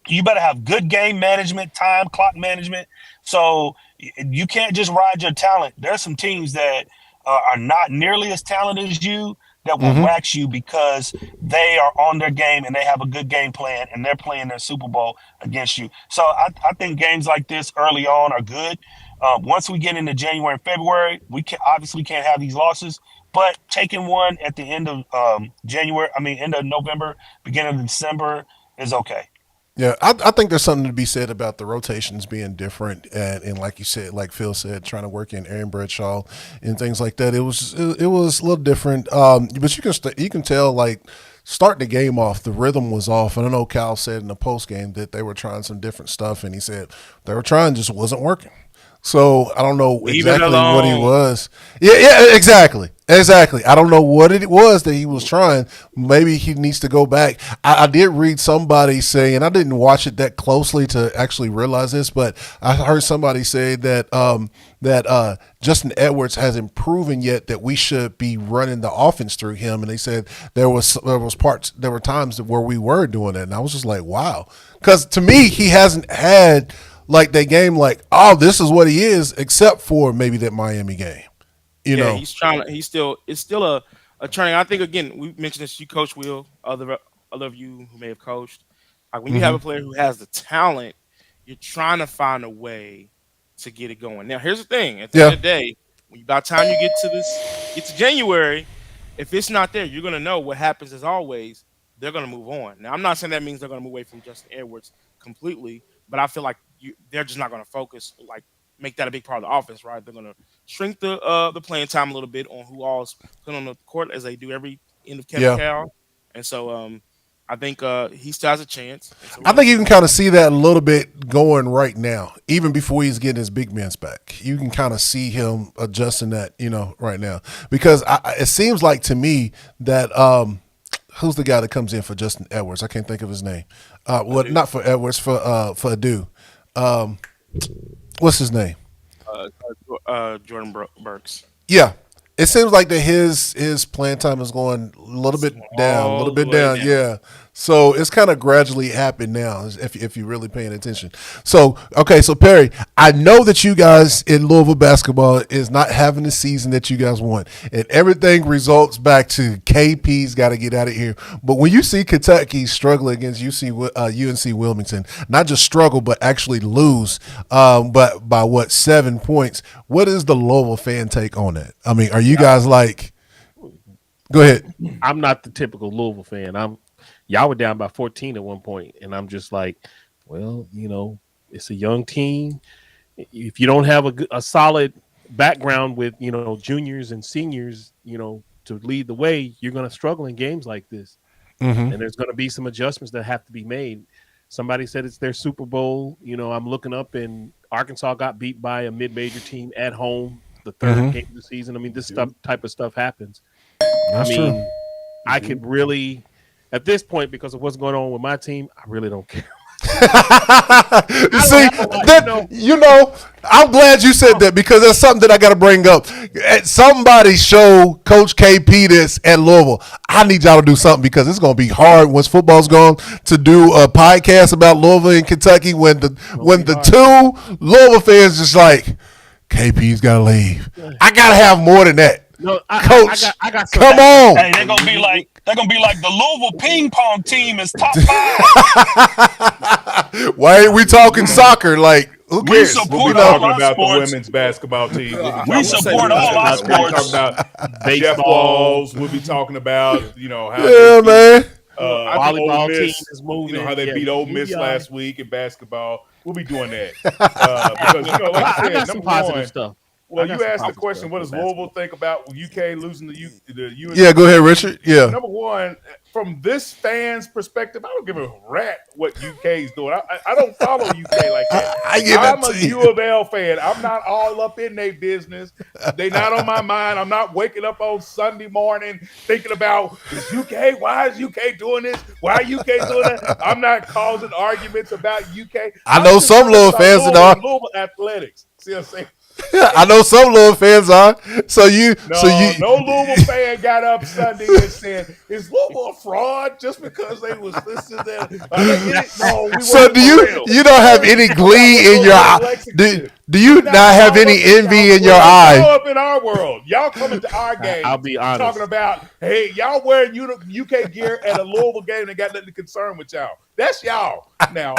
You better have good game management, time, clock management. So you can't just ride your talent. There's some teams that are not nearly as talented as you that will wax you because they are on their game and they have a good game plan and they're playing their Super Bowl against you. So I think games like this early on are good. Once we get into January and February, we obviously can't have these losses, but taking one at the end of end of November, beginning of December is okay. Yeah, I think there's something to be said about the rotations being different, and like you said, like Phil said, trying to work in Aaron Bradshaw and things like that. It was a little different, but you can tell, like, starting the game off, the rhythm was off. And I know Kyle said in the post game that they were trying some different stuff, and he said they were trying, just wasn't working. So I don't know exactly what he was. Yeah, exactly. I don't know what it was that he was trying. Maybe he needs to go back. I did read somebody say, and I didn't watch it that closely to actually realize this, but I heard somebody say that Justin Edwards hasn't proven yet that we should be running the offense through him. And they said there were times where we were doing that, and I was just like, wow, because to me he hasn't had like that game, like, oh, this is what he is, except for maybe that Miami game. You know, it's still a training. I think, again, we mentioned this, you coach, Will, other of you who may have coached. Like, when you have a player who has the talent, you're trying to find a way to get it going. Now, here's the thing. At the end of the day, by the time you get to January, if it's not there, you're going to know what happens. As always, they're going to move on. Now, I'm not saying that means they're going to move away from Justin Edwards completely, but I feel like they're just not going to focus, like, make that a big part of the offense, right? They're going to shrink the playing time a little bit on who all's put on the court, as they do every end of Kevin Cal. And so I think he still has a chance. So I think you can kind of see that a little bit going right now, even before he's getting his big man's back. You can kind of see him adjusting that, right now. Because it seems like to me that who's the guy that comes in for Justin Edwards? I can't think of his name. Not for Edwards, for Adu. What's his name? Jordan Burks. Yeah. It seems like that his playing time is going a little bit down. Yeah. So it's kind of gradually happened now if you're really paying attention. So, okay, so Perry, I know that you guys in Louisville basketball is not having the season that you guys want. And everything results back to KP's got to get out of here. But when you see Kentucky struggle against UNC Wilmington, not just struggle, but actually lose but by 7 points, what is the Louisville fan take on that? I mean, are you guys like – go ahead. I'm not the typical Louisville fan. Y'all were down by 14 at one point, and I'm just like, well, it's a young team. If you don't have a solid background with, juniors and seniors, to lead the way, you're going to struggle in games like this. Mm-hmm. And there's going to be some adjustments that have to be made. Somebody said it's their Super Bowl. I'm looking up, and Arkansas got beat by a mid-major team at home, the third game of the season. I mean, this type of stuff happens. That's true. I could really – at this point, because of what's going on with my team, I really don't care. See, I'm glad you said that, because that's something that I got to bring up. Somebody show Coach KP this at Louisville. I need y'all to do something, because it's going to be hard once football's gone to do a podcast about Louisville and Kentucky when the two Louisville fans just like, KP's got to leave. I got to have more than that. No, Coach, I got come on. Hey, they're gonna be like the Louisville ping pong team is top 5. Why ain't we talking soccer? Like, who cares? We support talking all our about sports. the women's basketball team. We support all our sports. We'll be talking about Jeff Walls. We'll be talking about how man. Volleyball team is moving. How they beat Ole Miss last week in basketball. We'll be doing that because like I said, I got some positive stuff. Well, got you some asked the positive question, stuff what with does Louisville basketball. think about UK losing the UNC? Yeah, go ahead, Richard. Yeah. Number one, from this fan's perspective, I don't give a rat what UK's doing. I don't follow UK like that. I give it I'm a to you. U of L fan. I'm not all up in their business. They not on my mind. I'm not waking up on Sunday morning thinking about is UK. Why is UK doing this? Why UK doing that? I'm not causing arguments about UK. I I'm know some concerned Louisville about fans that Louisville are. and Louisville athletics. See what I'm saying? I know some Louisville fans are. So you. No Louisville fan got up Sunday and said, "Is Louisville a fraud just because they was listening to?" No, we So wasn't do for you? real. You don't have Learn any about what glee in goes your on eye. in Lexington. Do you We not have all any up in envy in y'all your world. Y'all eye? up in our world. Y'all coming to our I'll games be honest. talking about, hey, y'all wearing UK gear at a Louisville game and got nothing to concern with y'all. That's y'all. Now,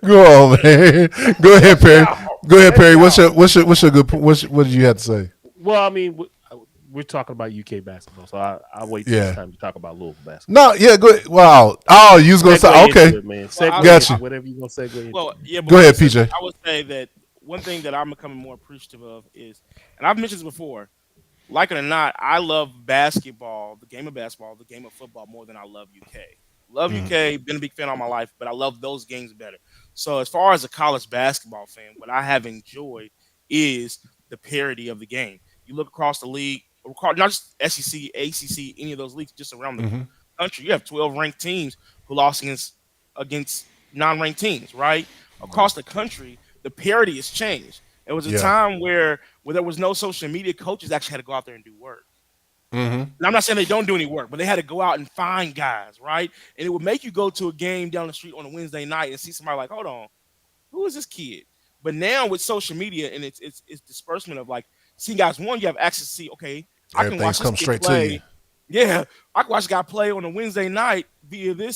Go on, man. Go ahead, that's Perry. y'all. Go ahead, That's Perry. y'all. What's your good? What did you have to say? Well, I mean, we're talking about UK basketball, so I wait till Yeah. it's time to talk about Louisville basketball. No, yeah, go ahead. Wow. Oh, you was gonna say Segue okay. into it, man. Segue Gotcha. into whatever you gonna segue into. Well, yeah. But Go ahead, I said, PJ. I would say that one thing that I'm becoming more appreciative of is, and I've mentioned this before, like it or not, I love basketball, the game of basketball, the game of football more than I love UK. Love UK, been a big fan all my life, but I love those games better. So as far as a college basketball fan, what I have enjoyed is the parity of the game. You look across the league, not just SEC, ACC, any of those leagues, just around the country. You have 12 ranked teams who lost against non-ranked teams, right? Across the country, the parity has changed. It was a Yeah. time where there was no social media. Coaches actually had to go out there and do work. Mm-hmm. And I'm not saying they don't do any work, but they had to go out and find guys, right? And it would make you go to a game down the street on a Wednesday night and see somebody like, hold on, who is this kid? But now with social media and its disbursement of like seeing guys, one, you have access to see, okay, I can watch Everything's this come kid straight to play. you. Yeah, I can watch a guy play on a Wednesday night via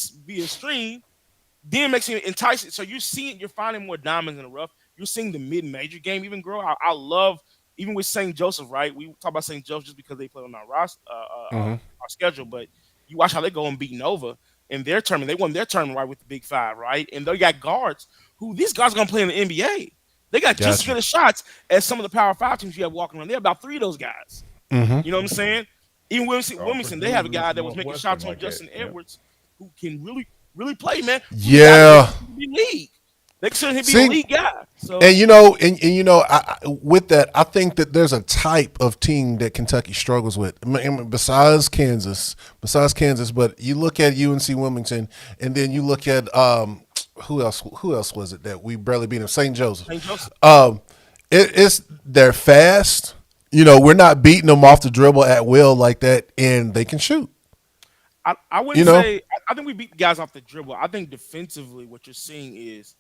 stream. Then makes it enticing. So you're finding more diamonds in the rough. You're seeing the mid-major game even grow. I love, even with St. Joseph, right? We talk about St. Joseph just because they play on our roster, our schedule, but you watch how they go and beat Nova in their tournament. They won their tournament right with the Big Five, right? And they got guards who these guys are gonna play in the NBA. They got just as good of shots as some of the Power Five teams you have walking around. They have about three of those guys. Mm-hmm. You know what I'm saying? Even Wilmington, they have a guy that was making Northwestern shots on like Justin that, yeah. Edwards, who can really play, man. Yeah. Be league. They consider him be See? a league guy. So And with that, I think that there's a type of team that Kentucky struggles with. I mean, besides Kansas, but you look at UNC Wilmington, and then you look at who else? Who else was it that we barely beat them? St. Joseph. St. Joseph. They're fast. We're not beating them off the dribble at will like that, and they can shoot. I wouldn't say I think we beat the guys off the dribble. I think defensively what you're seeing is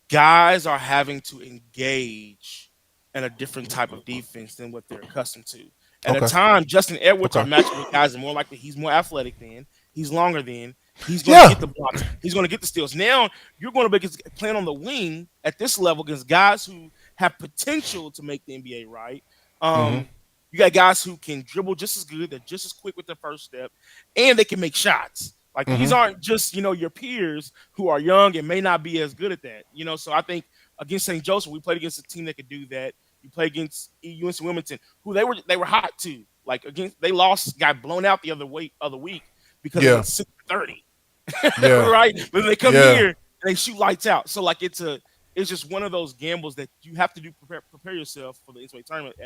guys are having to engage in a different type of defense than what they're accustomed to. At a time, Justin Edwards are matching with guys that are more likely he's more athletic than, he's longer than, he's going to get the blocks, he's going to get the steals. Now you're going to be playing on the wing at this level against guys who have potential to make the NBA, right? You got guys who can dribble just as good, they're just as quick with their first step, and they can make shots. Like these aren't just, your peers who are young and may not be as good at that. So I think against St. Joseph, we played against a team that could do that. You play against UNC Wilmington, who they were hot too. Like they got blown out the other week because it was 6-30. Right? But they come here and they shoot lights out. So like it's just one of those gambles that you have to do prepare yourself for the NCAA tournament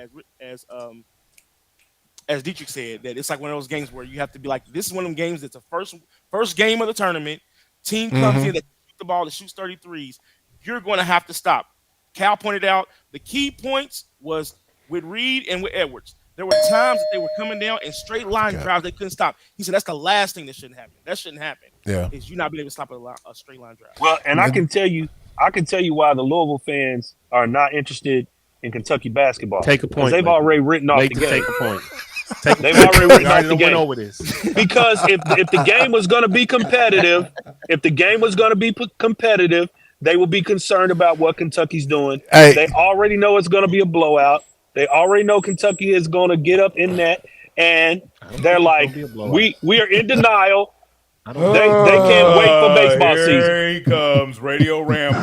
as Dietrich said, that it's like one of those games where you have to be like, this is one of them games that's the first game of the tournament. Team comes in that shoots the ball, that shoots 33s. You're going to have to stop. Cal pointed out the key points was with Reed and with Edwards. There were times that they were coming down in straight line drives they couldn't stop. He said that's the last thing that shouldn't happen. That shouldn't happen. Yeah, is you not being able to stop a straight line drive. Well, and I can tell you why the Louisville fans are not interested in Kentucky basketball. Take a point. They've already written off the game. Take a point. They've already written off the went game. over this. Because if the game was going to be competitive, they will be concerned about what Kentucky's doing. Hey. They already know it's going to be a blowout. They already know Kentucky is going to get up in that, and they're like, we are in denial. I don't. They can't wait for baseball season. Here he comes, Radio Rambo.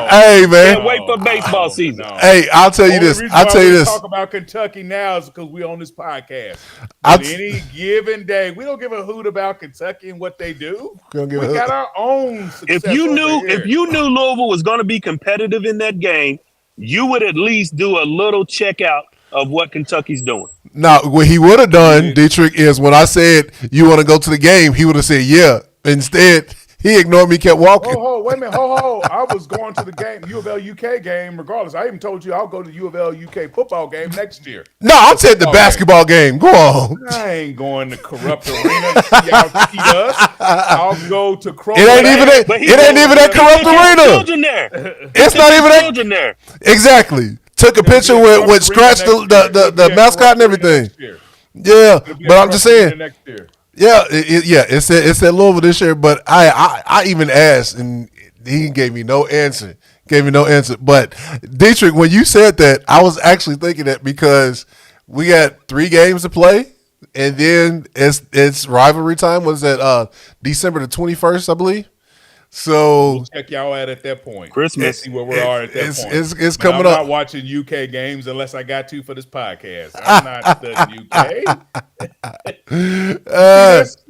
Hey, man. Can't wait for baseball season. No. Hey, I'll tell you Only this. reason I'll why tell you we this. talk about Kentucky now is because we on this podcast. I'll But any given day, we don't give a hoot about Kentucky and what they do. We don't give We a got hoot. our own success. If you over here. knew Louisville was going to be competitive in that game, you would at least do a little checkout of what Kentucky's doing. Now, what he would have done, Dietrich, is when I said you want to go to the game, he would have said yeah. Instead, he ignored me, kept walking. Wait a minute. I was going to the game, UofL UK game, regardless. I even told you I'll go to UofL UK football game next year. No, I said the basketball game. Go on. I ain't going to Corrupt Arena to see y'all cheat us. I'll go to Kroger. It ain't even that Corrupt Arena. Children there. It's not even that. Children there. Exactly. Took a picture with scratched the mascot and everything. Yeah, but I'm just saying. Next year. Yeah, it's at Louisville this year, but I even asked and he gave me no answer. But Dietrich, when you said that, I was actually thinking that because we got 3 games to play, and then it's rivalry time. Was that December the 21st, I believe? So We'll check y'all out at that point. Christmas. See where we are at that point. It's But coming I'm up. not watching UK games unless I got to for this podcast. I'm not studying UK.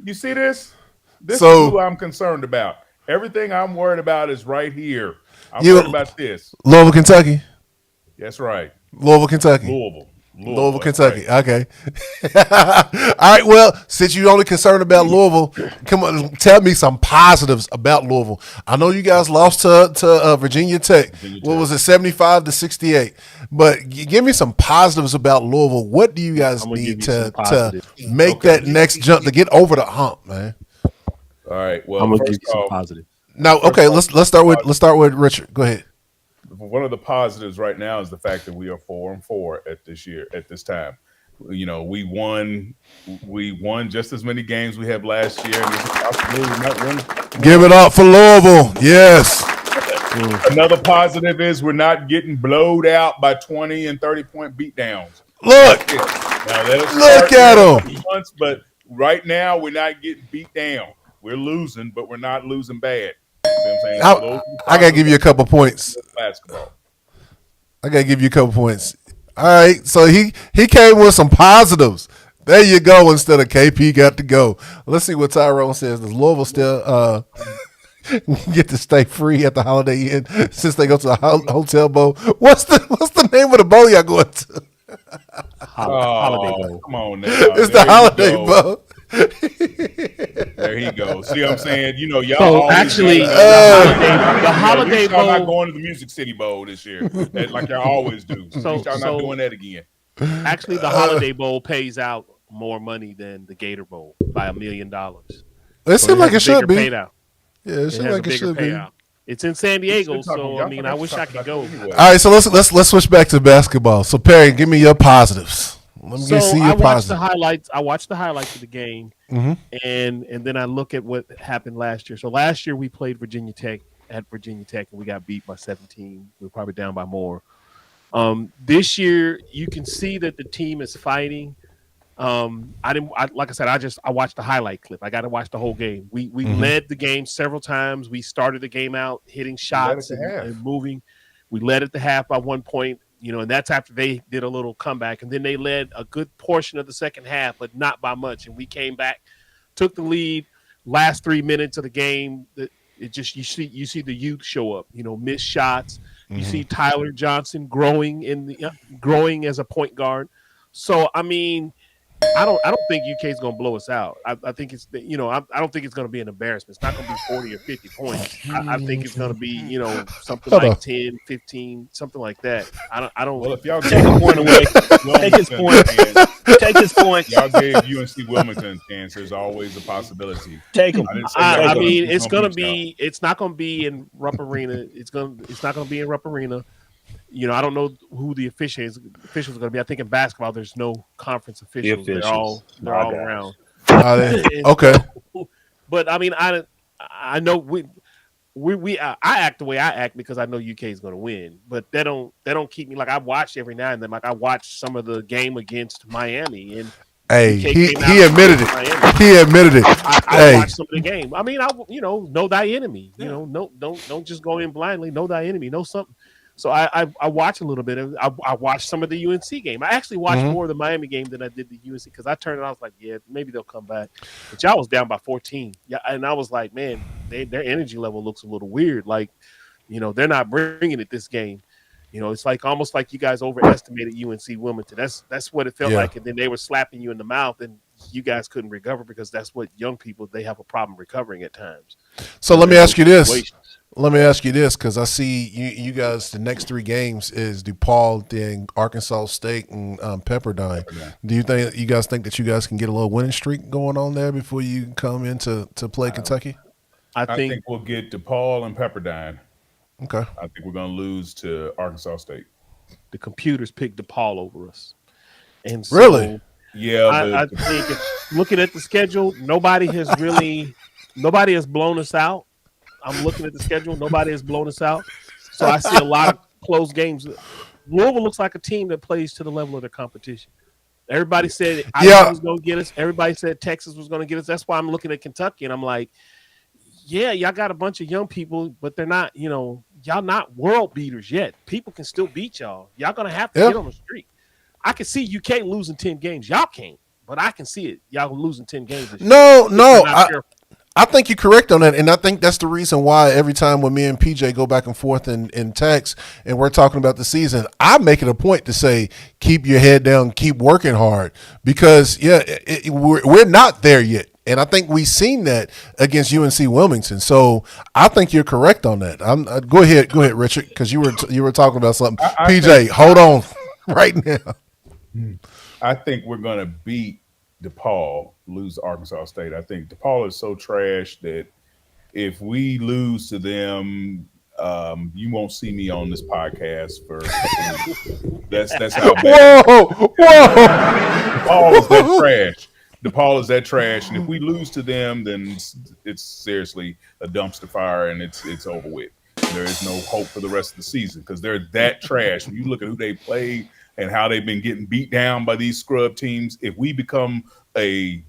You see this? This So- is who I'm concerned about. Everything I'm worried about is right here. I'm You- worried about this. Louisville, Kentucky. That's right. Louisville, Kentucky. Louisville, Kentucky. Right. Okay. All right. Well, since you're only concerned about Louisville, come on, tell me some positives about Louisville. I know you guys lost to Virginia Tech. What was it, 75-68? But give me some positives about Louisville. What do you guys I'm gonna need give you some to positives. make that next jump to get over the hump, man? All right. Well, I'm gonna give first you some off, positive. Now, okay, let's start with Richard. Go ahead. one of the positives right now is the fact that we are 4-4 at this time. You know, we won just as many games we had last year. And absolutely not win. Give it up for Louisville. Yes. Another positive is we're not getting blowed out by 20 and 30-point beatdowns. Look at them. But right now, we're not getting beat down. We're losing, but we're not losing bad. You know what I'm saying? I got to give you a couple points. Basketball. All right, so he came with some positives. There you go. Instead of KP got to go. Let's see what Tyrone says. Does Louisville still get to stay free at the Holiday Inn since they go to the Hotel Bowl? What's the name of the bowl y'all going to? Holiday Bowl. Come on now. It's the Holiday Bowl. There he goes. See what I'm saying? You know, y'all. So actually, the Holiday Y'all not Bowl. going to the Music City Bowl this year, like y'all always do. So- Y'all not doing that again. Actually, the Holiday Bowl pays out more money than the Gator Bowl by $1 million. It seems like it should be. Payout. Yeah, it It seems has like a it bigger should be. payout. It's in San Diego, Y'all so I mean, I wish I could go. anyway. All right, so let's switch back to basketball. So Perry, give me your positives. Let me So see I your watched the positives. highlights. I watched the highlights of the game, and then I look at what happened last year. So last year we played Virginia Tech at Virginia Tech, and we got beat by 17. We were probably down by more. This year, you can see that the team is fighting. Like I said, I watched the highlight clip. I got to watch the whole game. We led the game several times. We started the game out hitting shots and moving. We led at the half by 1 point. You know, and that's after they did a little comeback, and then they led a good portion of the second half, but not by much. And we came back, took the lead. Last 3 minutes of the game, it just you see the youth show up. You know, missed shots. You see Tyler Johnson growing as a point guard. So I mean, I don't think UK is going to blow us out. I think it's I don't think it's going to be an embarrassment. It's not going to be 40 or 50 points. I think it's going to be something like 10, 15, something like that. I don't. Well, if y'all Take his point away. Take his point. Take his point. Y'all gave UNC Wilmington a chance. There's always a possibility. Take him. I mean, it's going to be. It's not going to be in Rupp Arena. It's not going to be in Rupp Arena. You know, I don't know who the officials are going to be. I think in basketball, there's no conference officials. They're all around. Okay. But I mean, I know I act the way I act because I know UK is going to win. But they don't keep me like I watch every now and then. Like I watch some of the game against Miami, and Hey, UK he came out he admitted against Miami. it. He admitted it. I Hey, watched some of the game. I mean, know thy enemy. You know, don't just go in blindly. Know thy enemy. Know something. So I watch a little bit of. I watched some of the UNC game. I actually watched more of the Miami game than I did the UNC because I turned it. I was like, yeah, maybe they'll come back. But y'all was down by 14. Yeah, and I was like, man, their energy level looks a little weird. Like, they're not bringing it this game. It's like almost like you guys overestimated UNC Wilmington. That's what it felt like. And then they were slapping you in the mouth, and you guys couldn't recover because that's what young people, they have a problem recovering at times. so let me ask you this. Let me ask you this, because I see you guys, the next 3 games is DePaul, then Arkansas State, and Pepperdine. Do you guys think that you guys can get a little winning streak going on there before you come in to play Kentucky? I think we'll get DePaul and Pepperdine. Okay. I think we're going to lose to Arkansas State. The computers picked DePaul over us. And so really? Yeah. I think looking at the schedule, nobody has blown us out. I'm looking at the schedule. Nobody has blown us out. So I see a lot of close games. Louisville looks like a team that plays to the level of their competition. Everybody said Iowa was going to get us. Everybody said Texas was going to get us. That's why I'm looking at Kentucky, and I'm like, yeah, y'all got a bunch of young people, but they're not, y'all not world beaters yet. People can still beat y'all. Y'all going to have to get on the streak. I can see UK losing 10 games. Y'all can't, but I can see it. Y'all losing 10 games. No. I think you're correct on that, and I think that's the reason why every time when me and PJ go back and forth in text and we're talking about the season, I make it a point to say keep your head down, keep working hard, because we're not there yet, and I think we've seen that against UNC Wilmington. So I think you're correct on that. Go ahead, Richard, because you were talking about something. PJ, hold on right now. I think we're going to beat DePaul, lose Arkansas State. I think DePaul is so trash that if we lose to them, you won't see me on this podcast for that's how bad. Whoa! DePaul is that trash. DePaul is that trash, and if we lose to them, then it's seriously a dumpster fire, and it's over with. There is no hope for the rest of the season because they're that trash. When you look at who they played and how they've been getting beat down by these scrub teams, if we become a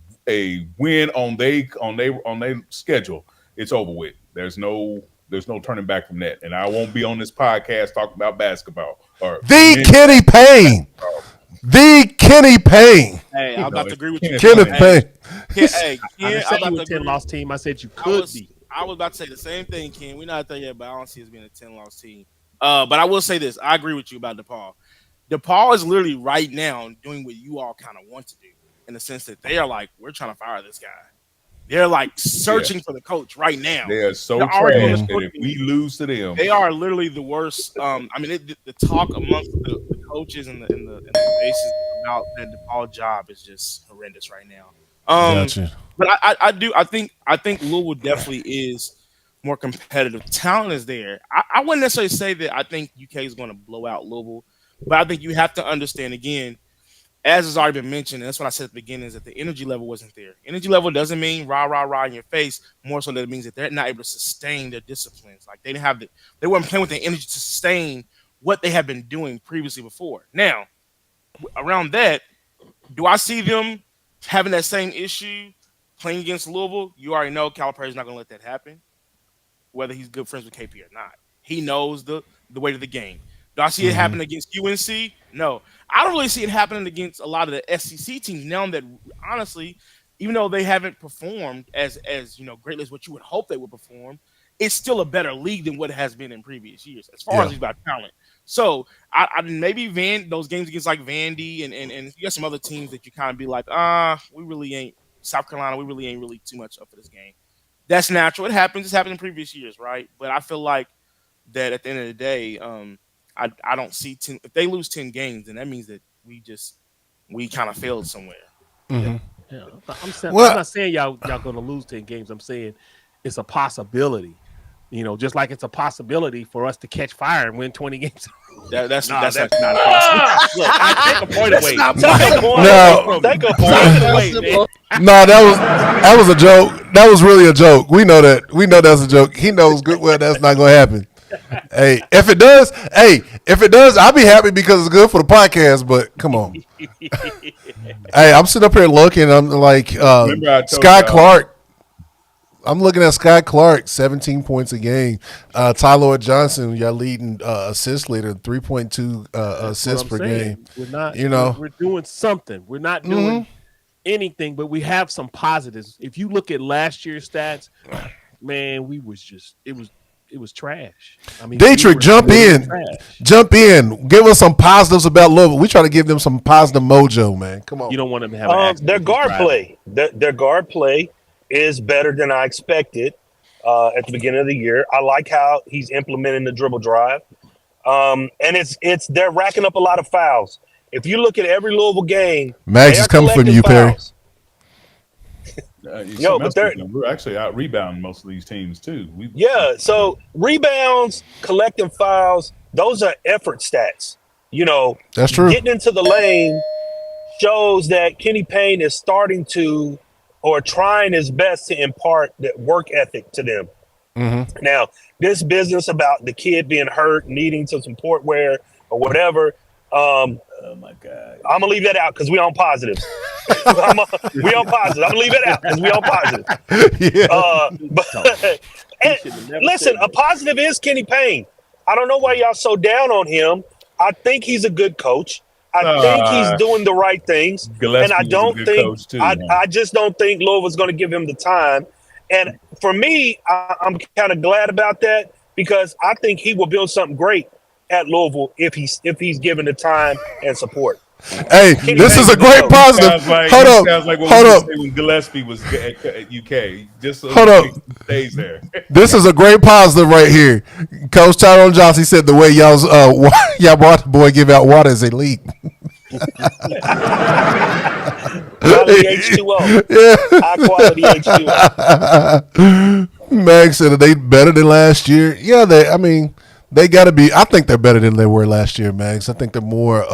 win on their schedule, it's over with. There's no turning back from that. And I won't be on this podcast talking about basketball or Kenny Payne. The Kenny Payne. Hey, I'm about to agree with you. Kenneth Payne. Hey, I Ken, said you were a 10-loss team. I said you could be. I was about to say the same thing, Ken. We're not there yet, but I don't see us being a 10-loss team. But I will say this. I agree with you about DePaul. DePaul is literally right now doing what you all kind of want to do, in the sense that they are like, we're trying to fire this guy. They're like searching for the coach right now. They are so trash that if we lose to them, they are literally the worst. The talk amongst the coaches and the bases about that DePaul job is just horrendous right now. Gotcha. But I think Louisville definitely is more competitive. Talent is there. I wouldn't necessarily say that I think UK is going to blow out Louisville, but I think you have to understand, again, as has already been mentioned, and that's what I said at the beginning, is that the energy level wasn't there. Energy level doesn't mean rah, rah, rah in your face. More so that it means that they're not able to sustain their disciplines. Like they weren't playing with the energy to sustain what they had been doing previously before. Now, around that, do I see them having that same issue playing against Louisville? You already know Calipari's not going to let that happen, whether he's good friends with KP or not. He knows the weight of the game. Do I see it happen against UNC? No. I don't really see it happening against a lot of the SEC teams now that, honestly, even though they haven't performed as greatly as what you would hope they would perform, it's still a better league than what it has been in previous years as far as about talent. So I maybe those games against like Vandy and you got some other teams that you kind of be like, we really ain't South Carolina. We really ain't really too much up for this game. That's natural. It happens. It's happened in previous years, right? But I feel like that at the end of the day, I don't see 10. If they lose 10 games, then that means that we kind of failed somewhere. Mm-hmm. Yeah. I'm not saying y'all going to lose 10 games. I'm saying it's a possibility. Just like it's a possibility for us to catch fire and win 20 games. That's not possible. Look, I take a point away. No, that was a joke. That was really a joke. We know that. We know that's a joke. He knows good well that's not going to happen. Hey, if it does, I'll be happy because it's good for the podcast. But come on, hey, I'm sitting up here looking. I'm like, Remember I told Sky y'all. Clark. I'm looking at Sky Clark, 17 points a game. Tyler Johnson, your leading assist leader, 3.2 assists per game. We're not, You know, we're doing something. We're not doing anything, but we have some positives. If you look at last year's stats, man, it was trash. I mean, Dietrich, jump really in. Give us some positives about Louisville. We try to give them some positive mojo, man. Come on. You don't want them to have an accident. their guard play. Their guard play is better than I expected at the beginning of the year. I like how he's implementing the dribble drive, and they're racking up a lot of fouls. If you look at every Louisville game, Max is coming for you, Perry. But we're actually out rebounding most of these teams too. So rebounds, collecting fouls, those are effort stats. You know, that's true. Getting into the lane shows that Kenny Payne is starting to or trying his best to impart that work ethic to them. Mm-hmm. Now, this business about the kid being hurt, needing some support wear or whatever, oh my God, I'm gonna leave that out because we on positives. We on positive. I'm gonna leave it out because we on positive. And listen, a positive is Kenny Payne. I don't know why y'all so down on him. I think he's a good coach. I think he's doing the right things, and I don't think I just don't think Louisville's going to give him the time. And for me, I'm kind of glad about that because I think he will build something great at Louisville if he's given the time and support. Hey, this is a great positive. Hold up. When Gillespie was at UK, just so hold up. Stays there. This is a great positive right here. Coach Tyrone Johnson said the way y'all brought the boy give out water is elite. Quality H2O. Yeah. High quality H2O. Meg said they better than last year. Yeah, they got to be. I think they're better than they were last year, Mags. I think they're more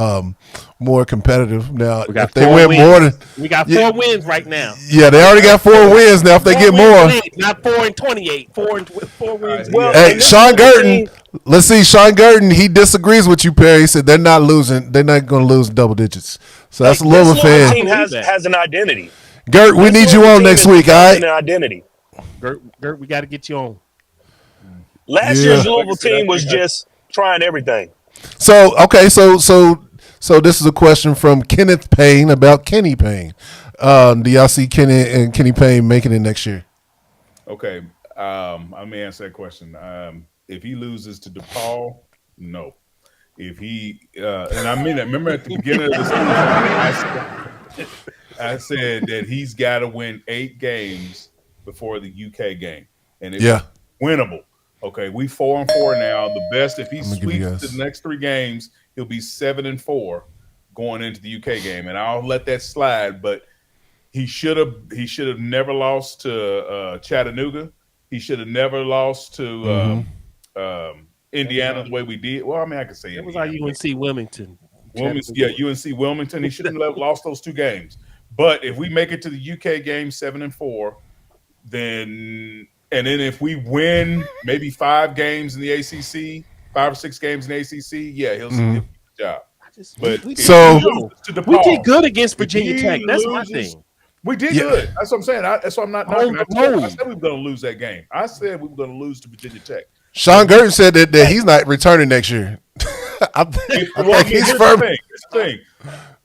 competitive now. If they win more than we got 4 wins right now. Yeah, they already got 4 wins now. If they get more, not 4-28, 4 wins. Well, hey, Sean Gurton. Let's see, Sean Gurton. He disagrees with you, Perry. He said they're not losing. They're not going to lose double digits. So that's a Louisville fan. This team has an identity. Gurt, we need you on next week, all right? An identity. Gurt, we got to get you on. Last year's Louisville team was just trying everything. So okay, so this is a question from Kenneth Payne about Kenny Payne. Do y'all see Kenny Payne making it next year? Okay, let me answer that question. If he loses to DePaul, no. If he and I mean that. Remember at the beginning of the season, I said that he's got to win 8 games before the UK game, and it's winnable. Okay, we 4-4 now. The best if he sweeps the next 3 games, he'll be 7-4 going into the UK game, and I'll let that slide. But he should have never lost to Chattanooga. He should have never lost to Indiana the way we did. Well, I mean, I could say it was like UNC Wilmington. UNC Wilmington. He shouldn't have lost those 2 games. But if we make it to the UK game 7-4, then. And then if we win maybe 5 games in the ACC, 5 or 6 games in the ACC, he'll get the job. But we did good against Virginia Tech. That's my thing. We did good. That's what I'm saying. That's why I'm not knocking. I said we were going to lose that game. I said we were going to lose to Virginia Tech. Sean Gurton said that he's not returning next year. Here's the thing.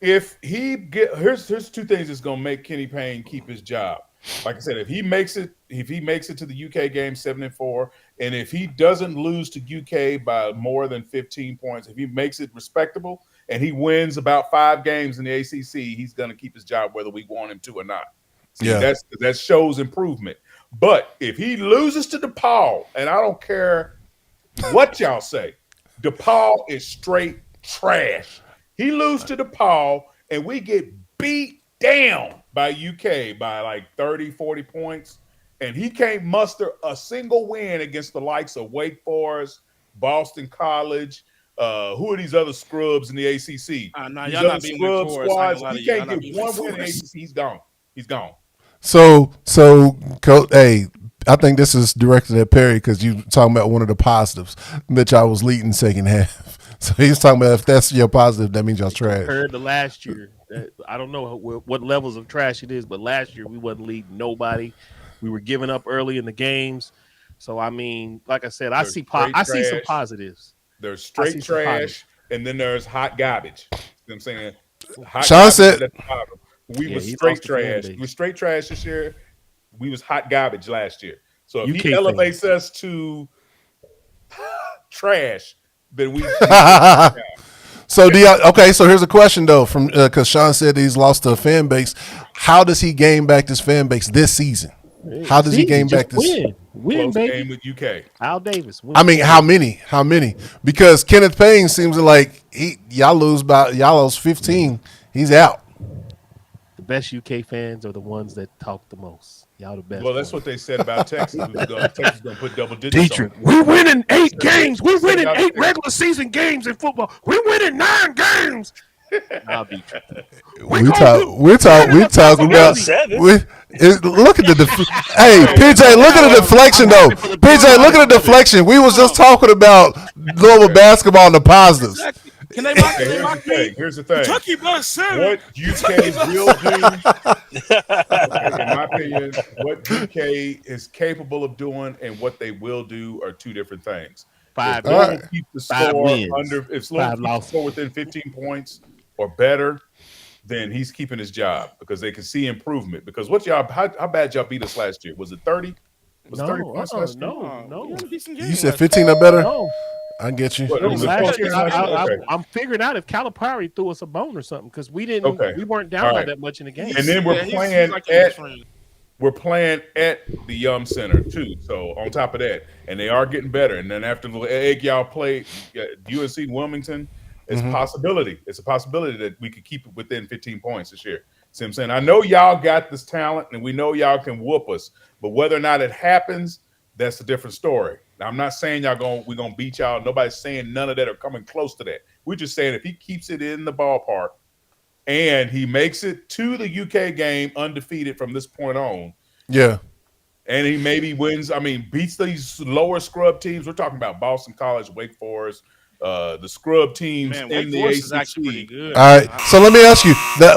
If here's 2 things that's going to make Kenny Payne keep his job. Like I said, if he makes it to the UK game 7-4, and if he doesn't lose to UK by more than 15 points, if he makes it respectable and he wins about 5 games in the ACC, he's going to keep his job whether we want him to or not. See, that shows improvement. But if he loses to DePaul, and I don't care what y'all say, DePaul is straight trash. He loses to DePaul, and we get beat down by UK by like 30, 40 points, and he can't muster a single win against the likes of Wake Forest, Boston College. Who are these other scrubs in the ACC? Y'all not being Wake Forest. Squads. He can't get 1 win in the ACC. He's gone. So, Coach, hey, I think this is directed at Perry because you talking about one of the positives that y'all was leading second half. So he's talking about if that's your positive, that means y'all trash. Compared to last year, I don't know what levels of trash it is, but last year we wasn't leading nobody. We were giving up early in the games. So I mean, like I said, I see some positives. There's straight trash, and then there's hot garbage. You know what I'm saying? Hot Sean said at the bottom. We was straight trash. We was straight trash this year. We was hot garbage last year. So if he elevates us to trash, then we So okay, so here's a question though, from because Sean said he's lost a fan base. How does he gain back this fan base this season? How does he gain back this? Win, baby. Game with UK. Al Davis. I mean, how many? Because Kenneth Payne seems like y'all lose 15. He's out. The best UK fans are the ones that talk the most. Y'all the best. Well, that's what they said about Texas. Texas going to put double digits Dietrich, on. we're winning 8 games. We're winning 8 regular season games in football. We're winning 9 games. I'll beat you. We talk about. Look at the hey PJ, look at the deflection though. PJ, look at the deflection. We was just talking about Louisville basketball and the positives. Exactly. Can they mock me? Here's the thing. Kentucky by 7. What UK will do, in my opinion, what UK is capable of doing and what they will do are two different things. 5 If keep the 5 score wins. if Louisville keeps the score within 15 points or better, then he's keeping his job because they can see improvement. Because how bad y'all beat us last year? Was it 30? Was it 30 points last year? No. You said 15 or better. No. I get you. Last year, I'm figuring out if Calipari threw us a bone or something because we weren't down by that much in the game. And then we're playing at the Center too. So on top of that, and they are getting better. And then after the egg y'all play UNC Wilmington, it's a possibility. It's a possibility that we could keep it within 15 points this year. See what I'm saying? I know y'all got this talent, and we know y'all can whoop us. But whether or not it happens, that's a different story. Now, I'm not saying we're gonna beat y'all. Nobody's saying none of that are coming close to that. We're just saying if he keeps it in the ballpark and he makes it to the UK game undefeated from this point on, yeah, and he maybe wins. I mean, beats these lower scrub teams. We're talking about Boston College, Wake Forest, the scrub teams in the ACC. Is actually pretty good. All right. So let me ask you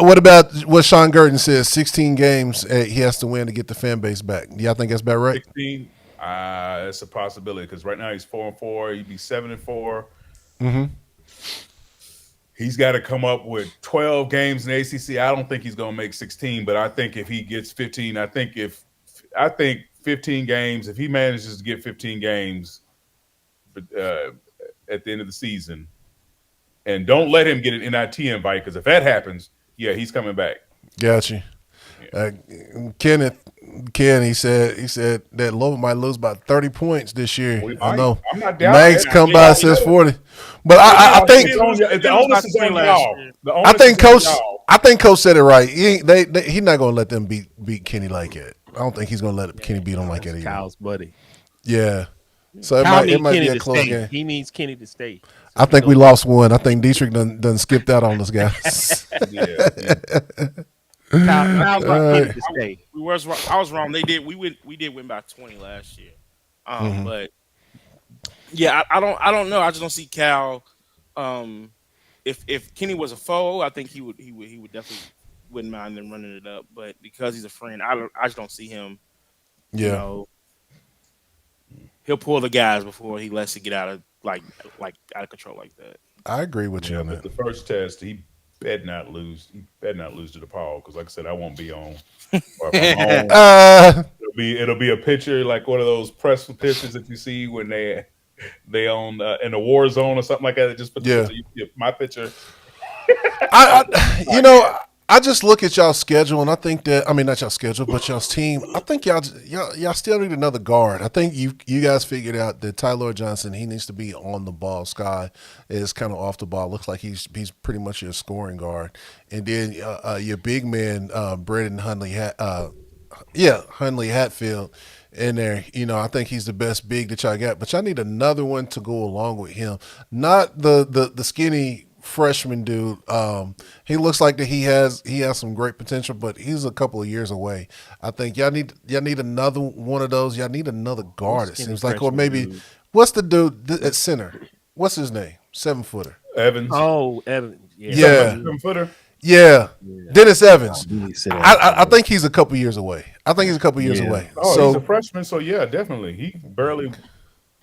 what about what Sean Gurton says? 16 games he has to win to get the fan base back. Do y'all think that's about right? 16. That's a possibility because right now he's 4-4. He'd be 7-4. Mm-hmm. He's got to come up with 12 games in the ACC. I don't think he's going to make 16, but I think if he gets 15, I think 15 games. If he manages to get 15 games at the end of the season, and don't let him get an NIT invite because if that happens, yeah, he's coming back. Gotcha. Ken, he said that Louisville might lose about 30 points this year. I know. I'm not down. Max come by and says 40, but I think the onus is on y'all. I think Coach said it right. He's not going to let them beat Kenny like that. I don't think he's going to let Kenny beat him like that either. Kyle's buddy. Yeah. So it might be a close game. He needs Kenny to stay. So I think we lost one. I think Dietrich done skipped out on us guys. Kyle's Kenny to stay. I was wrong. We did win by 20 last year. But yeah, I don't know. I just don't see Cal. If Kenny was a foe, I think he would definitely wouldn't mind them running it up. But because he's a friend, I just don't see him. Yeah. You know, he'll pull the guys before he lets it get out of out of control like that. I agree with you on that. The first test, he better not lose. He better not lose to DePaul because, like I said, I won't be on. Or if I'm on, it'll be a picture like one of those press pictures that you see when they on in a war zone or something like that. Just put my picture. I just look at y'all's schedule and I think that not y'all's schedule, but y'all's team. I think y'all still need another guard. I think you guys figured out that Tyler Johnson, he needs to be on the ball. Sky is kind of off the ball. Looks like he's pretty much your scoring guard. And then your big man, Braden Hundley Hatfield in there. I think he's the best big that y'all got. But y'all need another one to go along with him. Not the skinny freshman dude. He looks like that he has some great potential, but he's a couple of years away. I think y'all need another one of those. Y'all need another guard. It seems like, or maybe what's the dude at center? What's his name? 7-footer. Evans. Oh, Evans. Yeah. 7-footer. Yeah. Dennis Evans. I think he's a couple years away. away. Oh, so he's a freshman, so yeah, definitely. He barely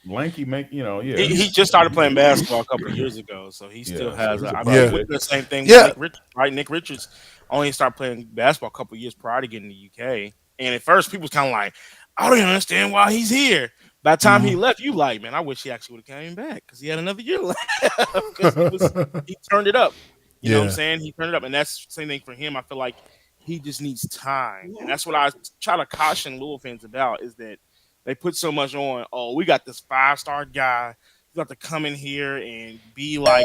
lanky, He just started playing basketball a couple of years ago, so he still has. With the same thing. Yeah. With Nick Richards, right? Nick Richards only started playing basketball a couple of years prior to getting to the UK, and at first people was kind of like, I don't even understand why he's here. By the time he left, you like, man, I wish he actually would have came back because he had another year left because he turned it up. You know what I'm saying? He turned it up, and that's the same thing for him. I feel like he just needs time, and that's what I try to caution Louisville fans about is that they put so much on. Oh, we got this 5-star guy. You got to come in here and be like,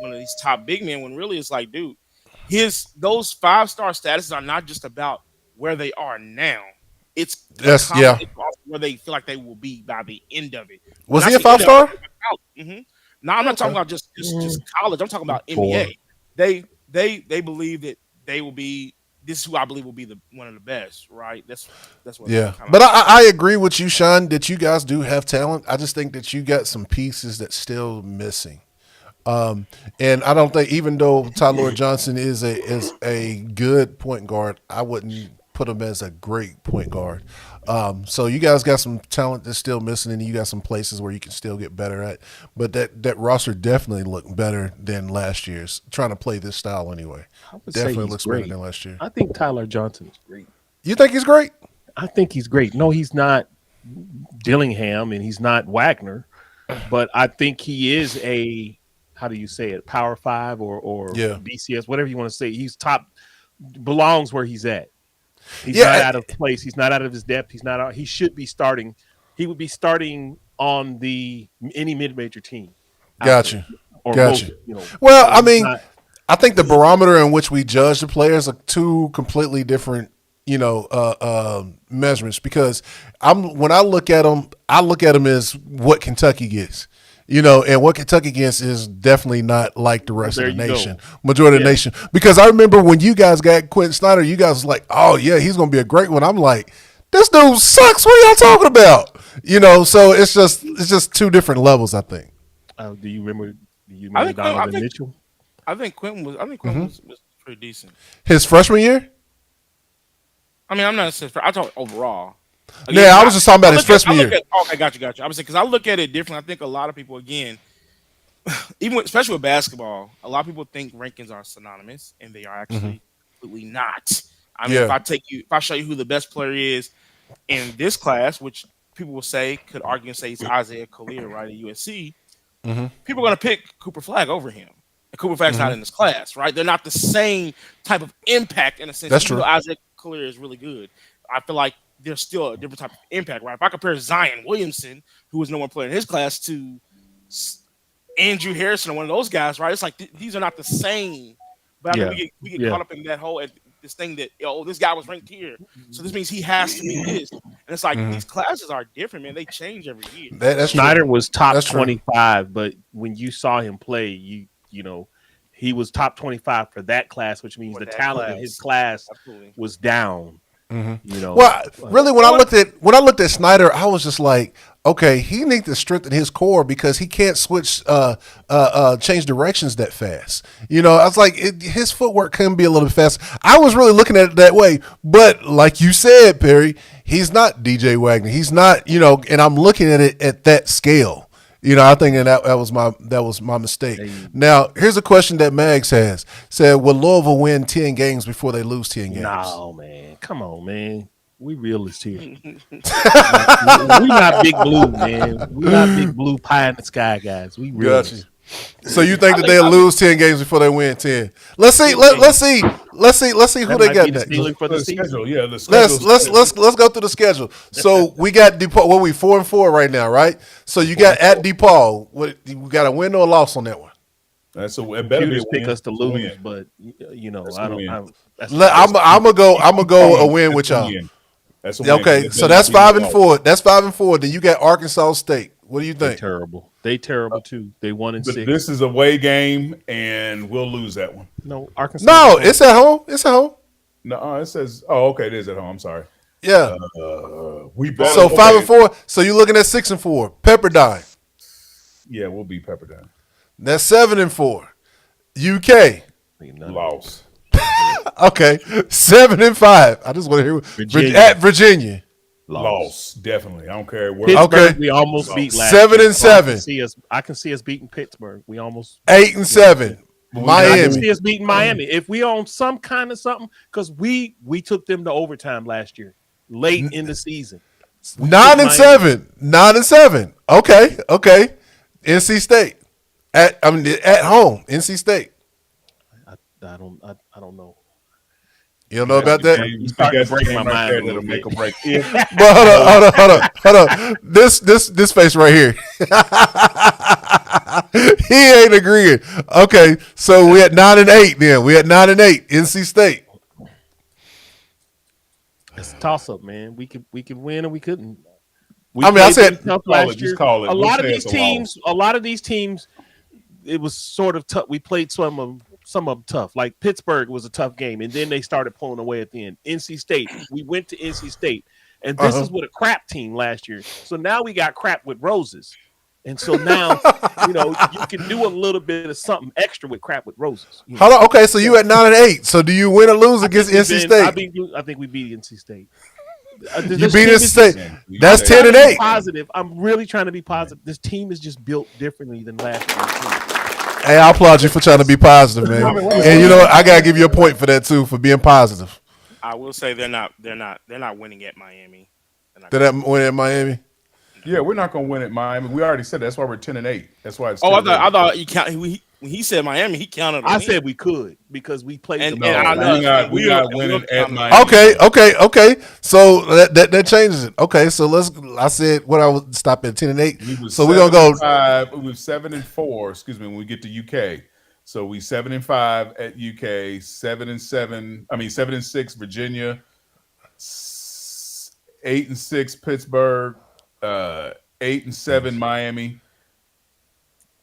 one of these top big men. When really it's like, dude, those 5-star statuses are not just about where they are now. It's where they feel like they will be by the end of it. Was he a 5-star? Mm-hmm. No, I'm not talking about just college. I'm talking about NBA. They believe that they will be. This is who I believe will be one of the best, right? That's what. Yeah, but I agree with you, Sean, that you guys do have talent. I just think that you got some pieces that's still missing. And I don't think, even though Tyler Johnson is a good point guard, I wouldn't put him as a great point guard. So you guys got some talent that's still missing, and you got some places where you can still get better at. But that roster definitely looked better than last year's. Trying to play this style anyway, definitely looks better than last year. I think Tyler Johnson is great. You think he's great? I think he's great. No, he's not Dillingham and he's not Wagner, but I think he is a, how do you say it, Power 5 or BCS, whatever you want to say. He's top, belongs where he's at. He's not out of place. He's not out of his depth. He's not out. He should be starting. He would be starting on any mid-major team. Gotcha. Most, well, I mean, I think the barometer in which we judge the players are two completely different, measurements. Because when I look at them as what Kentucky gets. And what Kentucky gets is definitely not like the rest of the nation, majority of the nation. Because I remember when you guys got Quentin Snyder, you guys was like, oh, yeah, he's going to be a great one. I'm like, this dude sucks. What are y'all talking about? So it's just two different levels, I think. Do you remember Donovan Mitchell? I think Quentin was pretty decent. His freshman year? I mean, I'm not saying I talk overall. Again, I was just talking about his freshman year. Okay, got you. I was saying because I look at it differently. I think a lot of people, again, especially with basketball, a lot of people think rankings are synonymous, and they are actually completely not. I mean, if I show you who the best player is in this class, which people will could argue and say it's Isaiah Collier, right, at USC, people are going to pick Cooper Flagg over him. And Cooper Flagg's not in this class, right? They're not the same type of impact in a sense. That's true. Isaiah Collier is really good. I feel like there's still a different type of impact, right? If I compare Zion Williamson, who was no one player in his class, to Andrew Harrison or one of those guys, right? It's like these are not the same. But I think we get caught up in that whole this thing that this guy was ranked here, so this means he has to be this. And it's like these classes are different, man. They change every year. Snyder was top 25, but when you saw him play, he was top 25 for that class, which means the talent in his class was down. Well, really, when I looked at Snyder, I was just like, okay, he needs to strengthen his core because he can't change directions that fast. I was like, his footwork can be a little bit fast. I was really looking at it that way, but like you said, Perry, he's not DJ Wagner. He's not, and I'm looking at it at that scale. I think that was my mistake. Now, here's a question that Mags has. Said, will Louisville win 10 games before they lose 10 games? No, man. Come on, man. We realists here. we not big blue, man. We not big blue pie in the sky, guys. We realists. So you think that they'll lose 10 games before they win 10? Let's see who they got next. For the schedule, yeah. Let's go through the schedule. So we got DePaul. We 4-4 right now, right? So you got at DePaul. We got a win or a loss on that one? It better you just pick us to lose, but I don't. I'm gonna go a win with y'all. That's a win. Okay, so that's 5-4. That's 5-4. Then you got Arkansas State. What do you They think? terrible. They terrible too. They 1-6. But this is a away game, and we'll lose that one. No, Arkansas. No, it's at home. It's at home. No, it says. Oh, okay, it is at home. I'm sorry. Yeah. We better, So 5-4. okay. So you're looking at 6-4. Pepperdine. Yeah, we'll beat Pepperdine. That's 7-4. UK. Loss. Okay. 7-5. I just want to hear Virginia. at Virginia. Loss. Definitely. I don't care where. Pittsburgh, Okay. we almost beat last 7-7. year. I can see us beating Pittsburgh. We almost 8-7. I can Miami. see us beating Miami if we on some kind of something because we took them to overtime last year, late in the season. 9-7. 9-7. Okay. NC State. At home. NC State. I don't know. You don't know about that? You starting to break my mind a little That'll make bit. or break. But hold on. This face right here. He ain't agreeing. Okay, so we at 9-8 then. We at 9-8. NC State. It's a toss up, man. We could win or we couldn't. I said just call it. A We'll lot of these teams, it was sort of tough. We played some of them tough. Like Pittsburgh was a tough game, and then they started pulling away at the end. NC State, we went to NC State, and this is with a crap team last year. So now we got crap with roses, and so now you can do a little bit of something extra with crap with roses. Hold on. Okay, so you at 9-8. So do you win or lose against NC State? I think we beat NC State. You beat NC State. That's 10-8. Positive. I'm really trying to be positive. This team is just built differently than last year. Hey, I applaud you for trying to be positive, man. And you know what? I gotta give you a point for that too, for being positive. I will say they're not winning at Miami. Did that win at Miami? Yeah, we're not going to win at Miami. We already said that's why we're 10-8. That's why it's. I thought you count. When he said Miami, he counted. I said we could because we played. And we got winning at Miami. Okay. So that changes it. Okay, so I said what I would stop at 10-8. So we're gonna go. We were 7-4. Excuse me. When we get to UK, so we 7-5 at UK. 7-7. I mean 7-6 Virginia. 8-6 Pittsburgh. 8-7 Miami.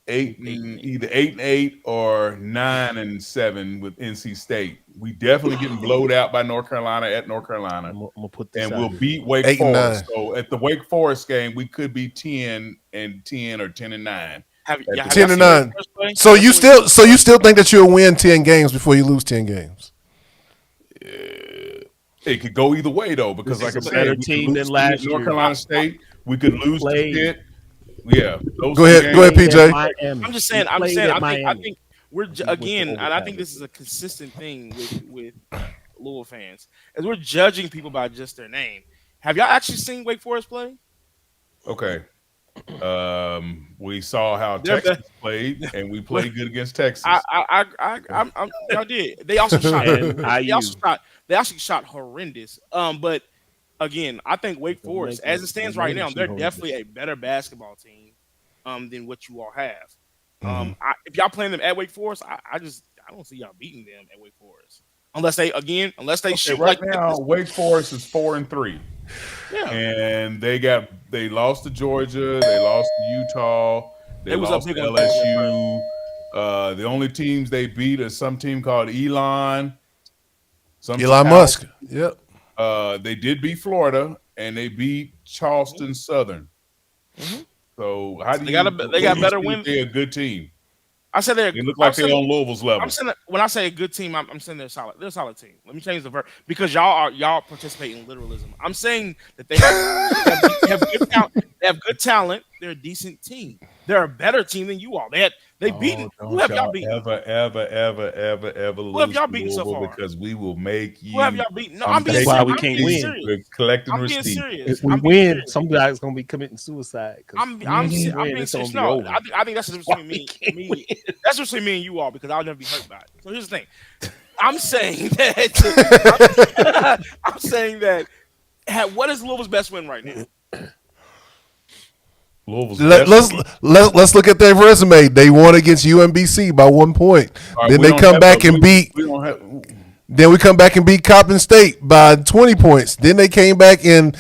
Either 8-8 or 9-7 with NC State. We definitely getting blowed out by North Carolina at North Carolina. I'm gonna put this and we'll beat Wake Forest. So at the Wake Forest game, we could be 10-10 or 10-9. 10-9. So you still think that you'll win 10 games before you lose 10 games? It could go either way though, because like I said, better team than last year. North Carolina State, we could lose to Pitt. Yeah. Go ahead, PJ. I'm just saying. I think we're again, and I think this is a consistent thing with Louisville fans, as we're judging people by just their name. Have y'all actually seen Wake Forest play? Okay. We saw how Texas played, and we played good against Texas. Y'all did. They also shot. They actually shot horrendous. But again, I think Wake Forest, as it stands right now, they're definitely a better basketball team than what you all have. If y'all playing them at Wake Forest, I don't see y'all beating them at Wake Forest unless they shoot right like now. Wake Forest is 4-3. Yeah, and they lost to Georgia, they lost to Utah, they lost to LSU. The only teams they beat is some team called Elon Musk. Yep. They did beat Florida, and they beat Charleston Southern. Mm-hmm. So how do they got better wins? They're a good team. I said they look like they're on Louisville's level. When I say a good team, I'm saying they're solid. They're a solid team. Let me change the verb because y'all participate in literalism. I'm saying that they have good talent. They have good talent. They're a decent team. They're a better team than you all. They beaten. Who have y'all beaten? Ever who have y'all beaten so far? Because we will make you. Who have y'all beaten? No, that's why we can't win. We're collecting I'm being receipts. serious. If we win, some guy's gonna be committing suicide. I'm being serious. No, I think that's just between me. That's between me and you all because I'll never be hurt by it. So here's the thing. I'm saying that. What is Louisville's best win right now? Let's look at their resume. They won against UMBC by 1 point. Then they come back and beat. Then we come back and beat Coppin State by 20 points. Then they came back and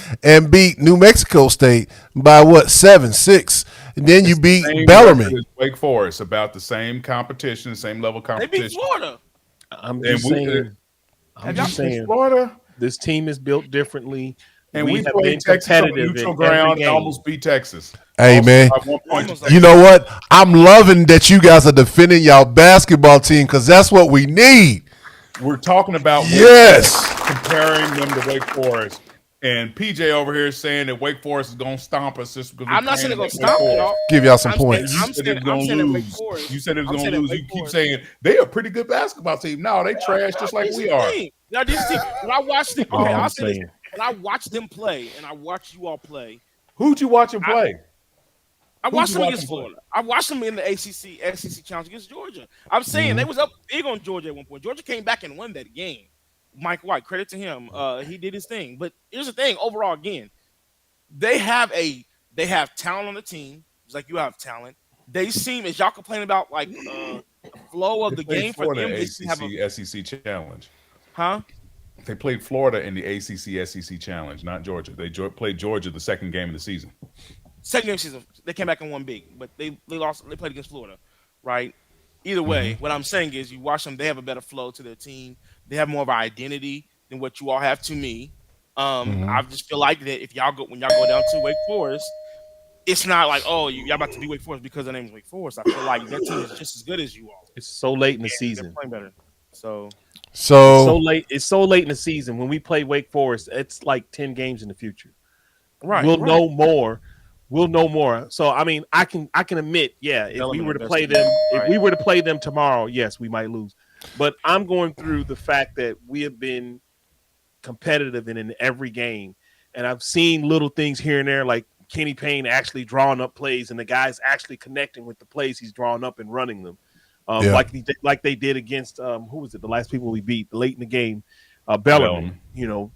beat New Mexico State by what, 7-6. And then you beat Same Bellarmine. record as Wake Forest, about the same competition, same level of They competition. beat Florida. I'm And just saying, Florida, this team is built differently. and we have played been Texas on competitive neutral in every ground and game. almost beat Texas. Hey, Also, man. by 1 point to Almost Texas. You know what? I'm loving that you guys are defending y'all basketball team because that's what we need. We're talking about Wake Yes. Forest, comparing them to Wake Forest. And PJ over here is saying that Wake Forest is going to stomp us just because I'm not saying they're going to stop y'all. Give y'all some I'm points. saying- You said it was going saying to that Wake lose. Forest- You said it was I'm going saying to that lose. Wake You keep Forest- saying they're a pretty good basketball team. No, they trash just like we are. Now, this team, when I watched them, All okay, I'm I'll say this. saying. When I watched them play, and I watched you all play, Who'd you watch him play? I watched you them watch against them play? Florida. I watched them in the SEC Challenge against Georgia. I'm saying they was up big on Georgia at one point. Georgia came back and won that game. Mike White, credit to him. He did his thing. But here's the thing: overall, again, they have talent on the team. It's like you have talent. They seem, as y'all complain about, like flow of the They played game for Florida them. in They seem to have a, SEC Challenge. huh? They played Florida in the ACC SEC Challenge, not Georgia. They played Georgia the second game of the season. Second game season, they came back and won big, but they lost. They played against Florida, right? Either way, what I'm saying is, you watch them; they have a better flow to their team. They have more of an identity than what you all have to me. I just feel like that if when y'all go down to Wake Forest, it's not like, oh, y'all about to be Wake Forest because their name is Wake Forest. I feel like that team is just as good as you all. It's so late in the They're season. playing better. So So late. It's so late in the season. When we play Wake Forest, it's like 10 games in the future. right, We'll know more. We'll know more. So I mean, I can admit, yeah, if we were to play them, if we were to play them tomorrow, yes, we might lose. But I'm going through the fact that we have been competitive in every game, and I've seen little things here and there, like Kenny Payne actually drawing up plays, and the guys actually connecting with the plays he's drawing up and running them, like they did against who was it? The last people we beat late in the game, Bellarmine. You know.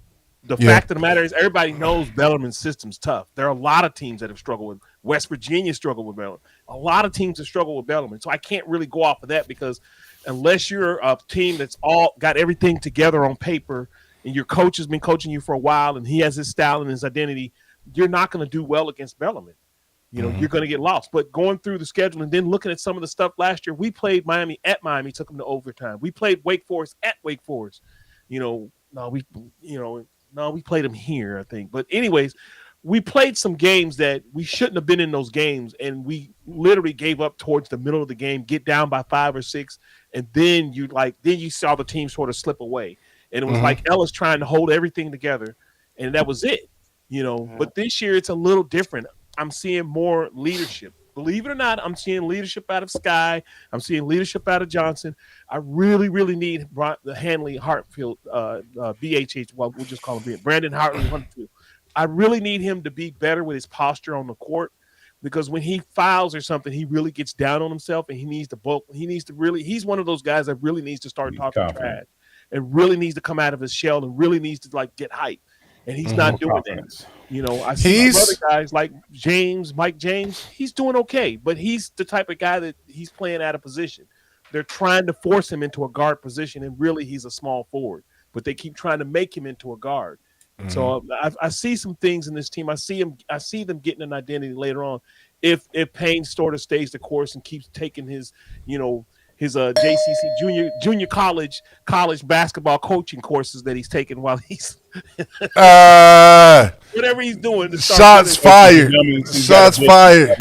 The fact of the matter is, everybody knows Bellarmine's system's tough. There are a lot of teams that have struggled with. West Virginia struggled with Bellarmine. A lot of teams have struggled with Bellarmine. So I can't really go off of that, because unless you're a team that's all got everything together on paper, and your coach has been coaching you for a while, and he has his style and his identity, you're not going to do well against Bellarmine. You know, you're going to get lost. But going through the schedule and then looking at some of the stuff last year, we played Miami at Miami, took them to overtime. We played Wake Forest at Wake Forest. We played them here, I think. But anyways, we played some games that we shouldn't have been in those games, and we literally gave up towards the middle of the game, get down by 5 or 6, and then you saw the team sort of slip away. And it was like Ellis trying to hold everything together, and that was it. But this year it's a little different. I'm seeing more leadership. Believe it or not, I'm seeing leadership out of Sky. I'm seeing leadership out of Johnson. I really, really need the Hanley Hartfield, BHH. Well, we'll just call him Brandon Hartfield. I really need him to be better with his posture on the court, because when he fouls or something, he really gets down on himself, and he needs to bulk. He's one of those guys that really needs to start talking trash, and really needs to come out of his shell, and really needs to get hype. And he's not doing that. I see other guys like Mike James. He's doing okay, but he's the type of guy that he's playing out of position. They're trying to force him into a guard position, and really he's a small forward. But they keep trying to make him into a guard. So I see some things in this team. I see them getting an identity later on. If Payne sort of stays the course and keeps taking his JCC junior college basketball coaching courses that he's taking while he's whatever he's doing. Shots fired. Shots fired.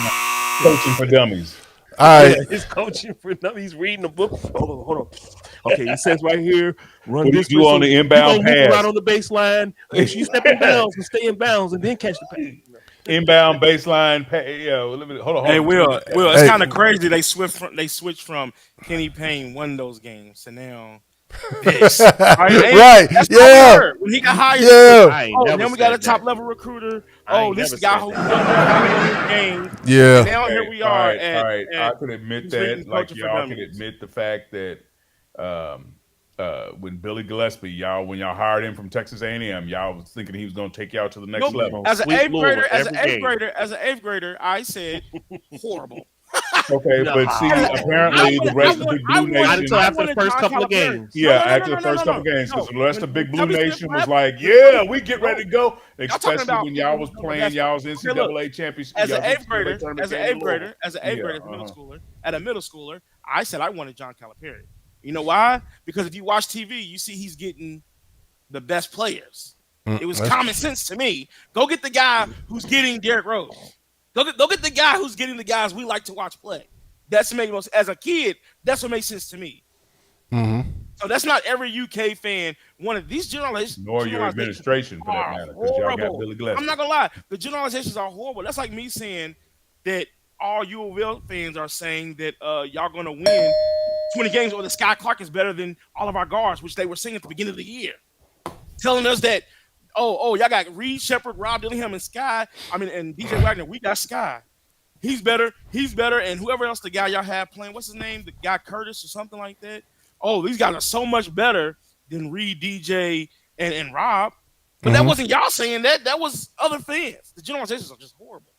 Coaching for dummies. All right. He's coaching for dummies. He's reading a book. Hold on. Okay, it says right here, run What do this you do on the inbound pass? Right on the baseline. Make sure you step in bounds and stay in bounds, and then catch the pass. Inbound baseline. Hold on. Hey, Will, it's kind of crazy. They switched from Kenny Payne won those games to now this. Right. Yeah. When he got hired. Yeah. Then we got a top level recruiter. This guy who won the game. Yeah. Now here we are. All right. I can admit that. Like y'all can admit the fact that when Billy Gillespie, when y'all hired him from Texas A&M, y'all was thinking he was going to take y'all to the next level. As an eighth grader, I said horrible. Okay, No. but see, apparently the rest of Big Blue Not Nation. until after the first couple of games. Yeah, after the first couple games, because the rest of Big Blue Nation was like, "Yeah, we get ready to go." Especially when y'all was playing y'all's NCAA championship, as an y'all's eighth grader, NCAA tournament as an game in eighth grader, Louisville. as an eighth Yeah, grader, as a middle schooler, I said I wanted John Calipari. You know why? Because if you watch TV, you see he's getting the best players. It was common sense to me. Go get the guy who's getting Derrick Rose. Go get the guy who's getting the guys we like to watch play. That's what makes most. As a kid, that's what makes sense to me. Mm-hmm. So that's not every UK fan. One of these generalizations, nor your administration for that matter, because y'all got Billy Gillispie. I'm not gonna lie, the generalizations are horrible. That's like me saying that all UofL fans are saying that y'all gonna win 20 games, or the Sky Clark is better than all of our guards, which they were saying at the beginning of the year, telling us that y'all got Reed Shepard, Rob Dillingham, and Sky. And DJ Wagner. We got Sky. He's better, and whoever else the guy y'all have playing, what's his name? The guy Curtis or something like that. Oh, these guys are so much better than Reed, DJ, and Rob. But that wasn't y'all saying that. That was other fans. The generalizations are just horrible.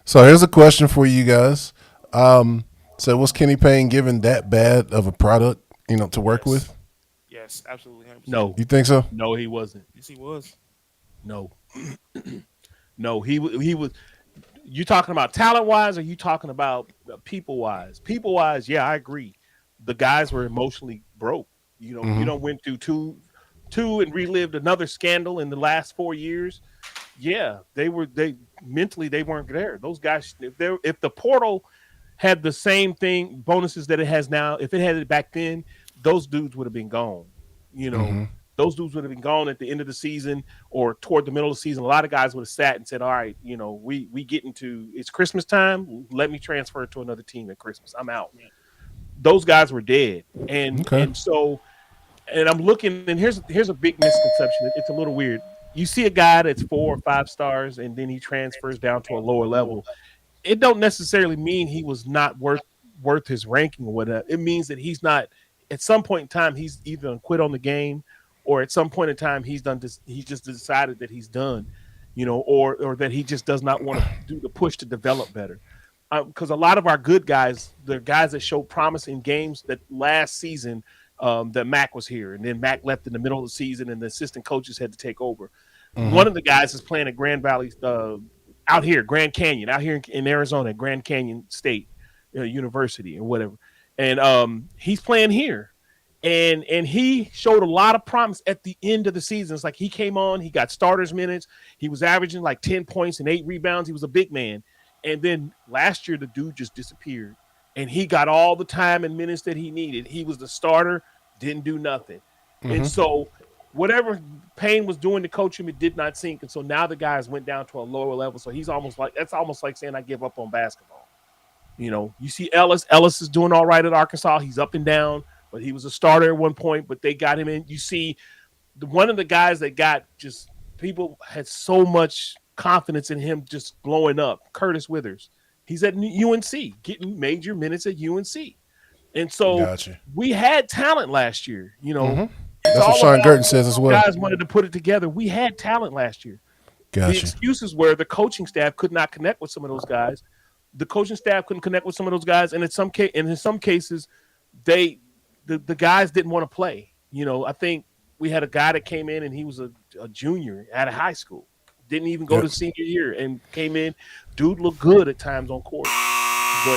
So here's a question for you guys. So was Kenny Payne given that bad of a product, to work with? Yes, absolutely. 100%. No. You think so? No, he wasn't. Yes, he was. No. No, he was. You talking about talent wise, or you talking about people wise? People wise, yeah, I agree. The guys were emotionally broke. You don't went through two and relived another scandal in the last 4 years. Yeah, they mentally they weren't there. Those guys, if the portal had the same bonuses that it has now, if it had it back then, those dudes would have been gone. Those dudes would have been gone at the end of the season or toward the middle of the season. A lot of guys would have sat and said, all right, we get into it's Christmas time. Let me transfer to another team at Christmas. I'm out. Yeah. Those guys were dead. And I'm looking, and here's a big misconception. It's a little weird. You see a guy that's 4 or 5 stars and then he transfers down to a lower level. It don't necessarily mean he was not worth his ranking or whatever. It means that he's not, at some point in time, he's either quit on the game, or at some point in time he's done this, he just decided that he's done, or that he just does not want to do the push to develop better. Because a lot of our good guys, the guys that showed promise in games that last season, that Mac was here, and then Mac left in the middle of the season, and the assistant coaches had to take over. One of the guys is playing at Grand Valley, Grand Canyon, out here in Arizona, Grand Canyon State University or whatever, and he's playing here. And he showed a lot of promise at the end of the season. It's like he came on, he got starters minutes. He was averaging like 10 points and 8 rebounds. He was a big man. And then last year, the dude just disappeared. And he got all the time and minutes that he needed. He was the starter, didn't do nothing. And so whatever Payne was doing to coach him, it did not sink. And so now the guys went down to a lower level. So he's that's almost like saying I give up on basketball. You see Ellis. Ellis is doing all right at Arkansas. He's up and down. But he was a starter at one point, but they got him in. You see, one of the guys that got just people had so much confidence in him just blowing up, Curtis Withers. He's at UNC, getting major minutes at UNC. And so we had talent last year. That's what Sean Gurton says as well. Guys wanted to put it together. We had talent last year. The excuses were the coaching staff could not connect with some of those guys. The coaching staff couldn't connect with some of those guys. And in some cases, the guys didn't want to play. I think we had a guy that came in and he was a junior out of high school, didn't even go to senior year, and came in. Dude looked good at times on court.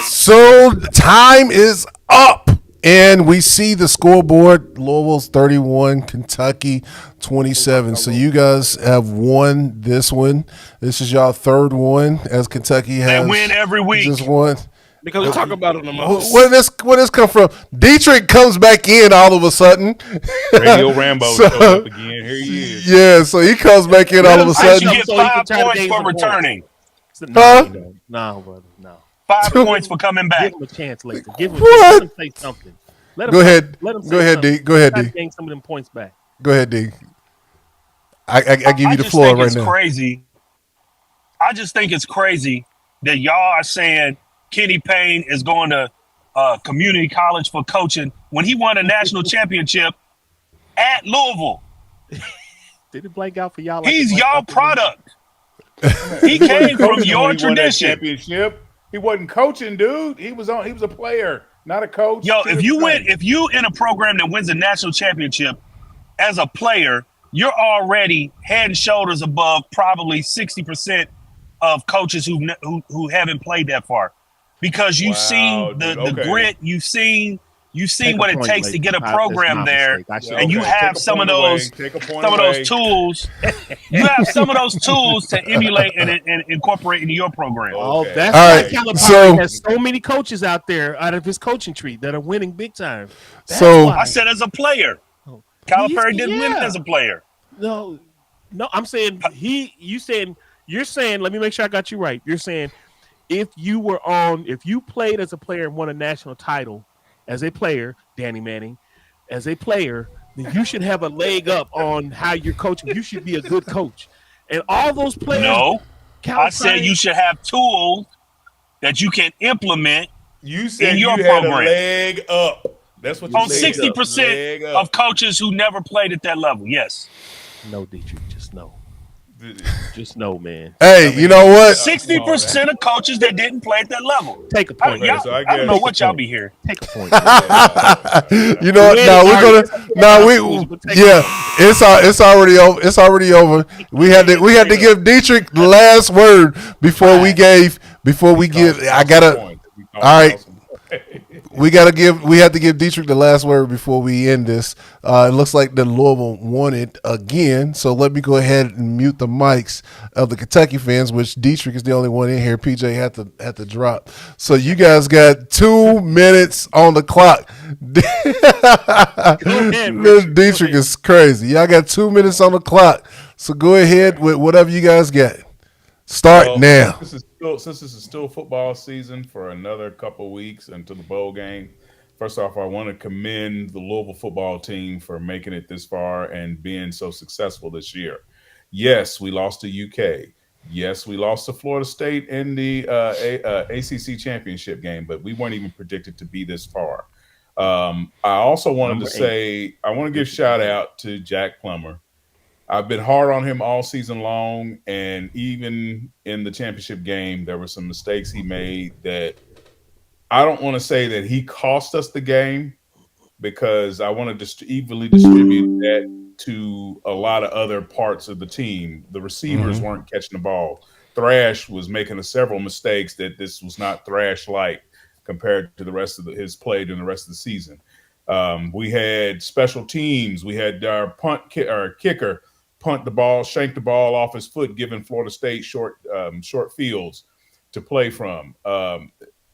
So time is up, and we see the scoreboard. Louisville's 31, Kentucky 27. So you guys have won this one. This is y'all third one, as Kentucky has. They win every week. Just won. Because we talk about it the most. Where this come from? Dietrich comes back in all of a sudden. Radio Rambo shows up again. Here he is. Yeah, so he comes back in all of a sudden. You get 5 points for returning. No, brother, no. 5 points for coming back. Give him a chance later. Let him say something. Go ahead, D. Go ahead, D. Getting some of them points back. Go ahead, D. I give you the floor right now. Crazy. I just think it's crazy that y'all are saying Kenny Payne is going to community college for coaching when he won a national championship at Louisville. Did it blank out for y'all? He's y'all product. He came from your tradition. Championship. He wasn't coaching, dude. He was a player, not a coach. Yo, if you in a program that wins a national championship as a player, you're already head and shoulders above probably 60% of coaches who haven't played that far, because you've seen the grit, you've seen what it takes to get a program there, and you have some of those tools. You have some of those tools to emulate and incorporate into your program. Oh, that's why Calipari has so many coaches out there out of his coaching tree that are winning big time. I said as a player, Calipari didn't win as a player. No, I'm saying you're saying. Let me make sure I got you right. You're saying if you played as a player and won a national title. As a player, Danny Manning, as a player, then you should have a leg up on how you're coaching. You should be a good coach. And all those players. No, I said you should have tools that you can implement you said in your you program. Had a leg up. That's what you said. On 60% of coaches who never played at that level, yes. No, Dietrich, just no. Just no, man. Hey, you know what? 60% of coaches that didn't play at that level. Take a point. I don't know what y'all be here. Take a point. You know what? It's already over. It's already over. We had to give Dietrich the last word before we give. I gotta. All right. We have to give Dietrich the last word before we end this. It looks like the Louisville won it again. So let me go ahead and mute the mics of the Kentucky fans, which Dietrich is the only one in here. PJ had to drop. So you guys got 2 minutes on the clock. Dietrich is crazy. Y'all got 2 minutes on the clock. So go ahead with whatever you guys got. Start now. Since this is still football season for another couple weeks until the bowl game, first off, I want to commend the Louisville football team for making it this far and being so successful this year. Yes, we lost to UK. Yes, we lost to Florida State in the ACC championship game, but we weren't even predicted to be this far. I also wanted to say I want to give shout out to Jack Plummer. I've been hard on him all season long, and even in the championship game, there were some mistakes he made that I don't want to say that he cost us the game, because I want to evenly distribute that to a lot of other parts of the team. The receivers weren't catching the ball. Thrash was making several mistakes that this was not Thrash-like compared to the rest of his play during the rest of the season. We had special teams. We had our kicker punt the ball, shank the ball off his foot, giving Florida State short fields to play from.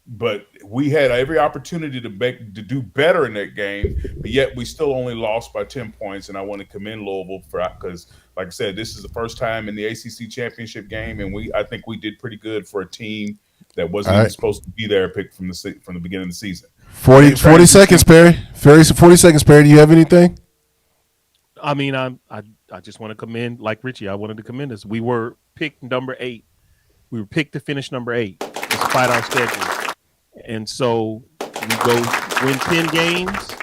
But we had every opportunity to do better in that game, but yet we still only lost by 10 points. And I want to commend Louisville because, like I said, this is the first time in the ACC championship game, and I think we did pretty good for a team that wasn't even supposed to be there picked from the beginning of the season. 40 seconds, Perry. 40 seconds, Perry. Do you have anything? I mean, I just want to commend, like Richie, I wanted to commend us. We were picked number 8. We were picked to finish number 8 despite our schedule. And so we go win 10 games.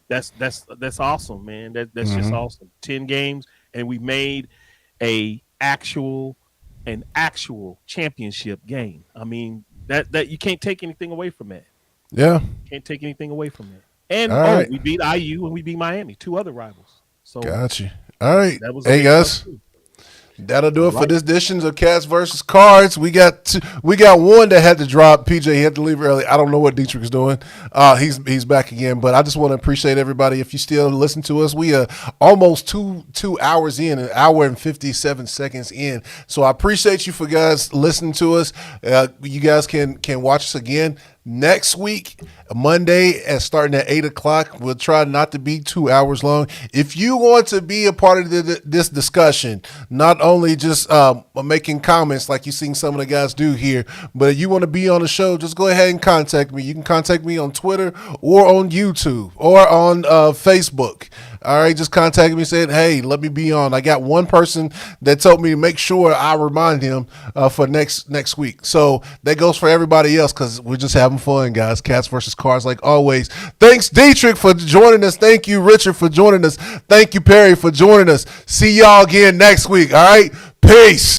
That's awesome, man. That's just awesome. 10 games, and we made an actual championship game. I mean, that you can't take anything away from that. Yeah. Can't take anything away from that. And we beat IU and we beat Miami, 2 other rivals. So got you. All right. Hey guys. That'll do it for this edition of Cats versus Cards. We got one that had to drop. PJ, he had to leave early. I don't know what Dietrich is doing. He's back again, but I just want to appreciate everybody. If you still listen to us, we are almost two hours in, an hour and 57 seconds in. So I appreciate you for guys listening to us. You guys can watch us again next week, Monday, starting at 8:00. We'll try not to be 2 hours long. If you want to be a part of this discussion, not only just making comments like you've seen some of the guys do here, but if you want to be on the show, just go ahead and contact me. You can contact me on Twitter or on YouTube or on Facebook. All right, just contact me and say, hey, let me be on. I got one person that told me to make sure I remind him for next week. So that goes for everybody else because we're just having fun, guys. Cats versus Cards like always. Thanks, Dietrich, for joining us. Thank you, Richard, for joining us. Thank you, Perry, for joining us. See y'all again next week. All right, peace.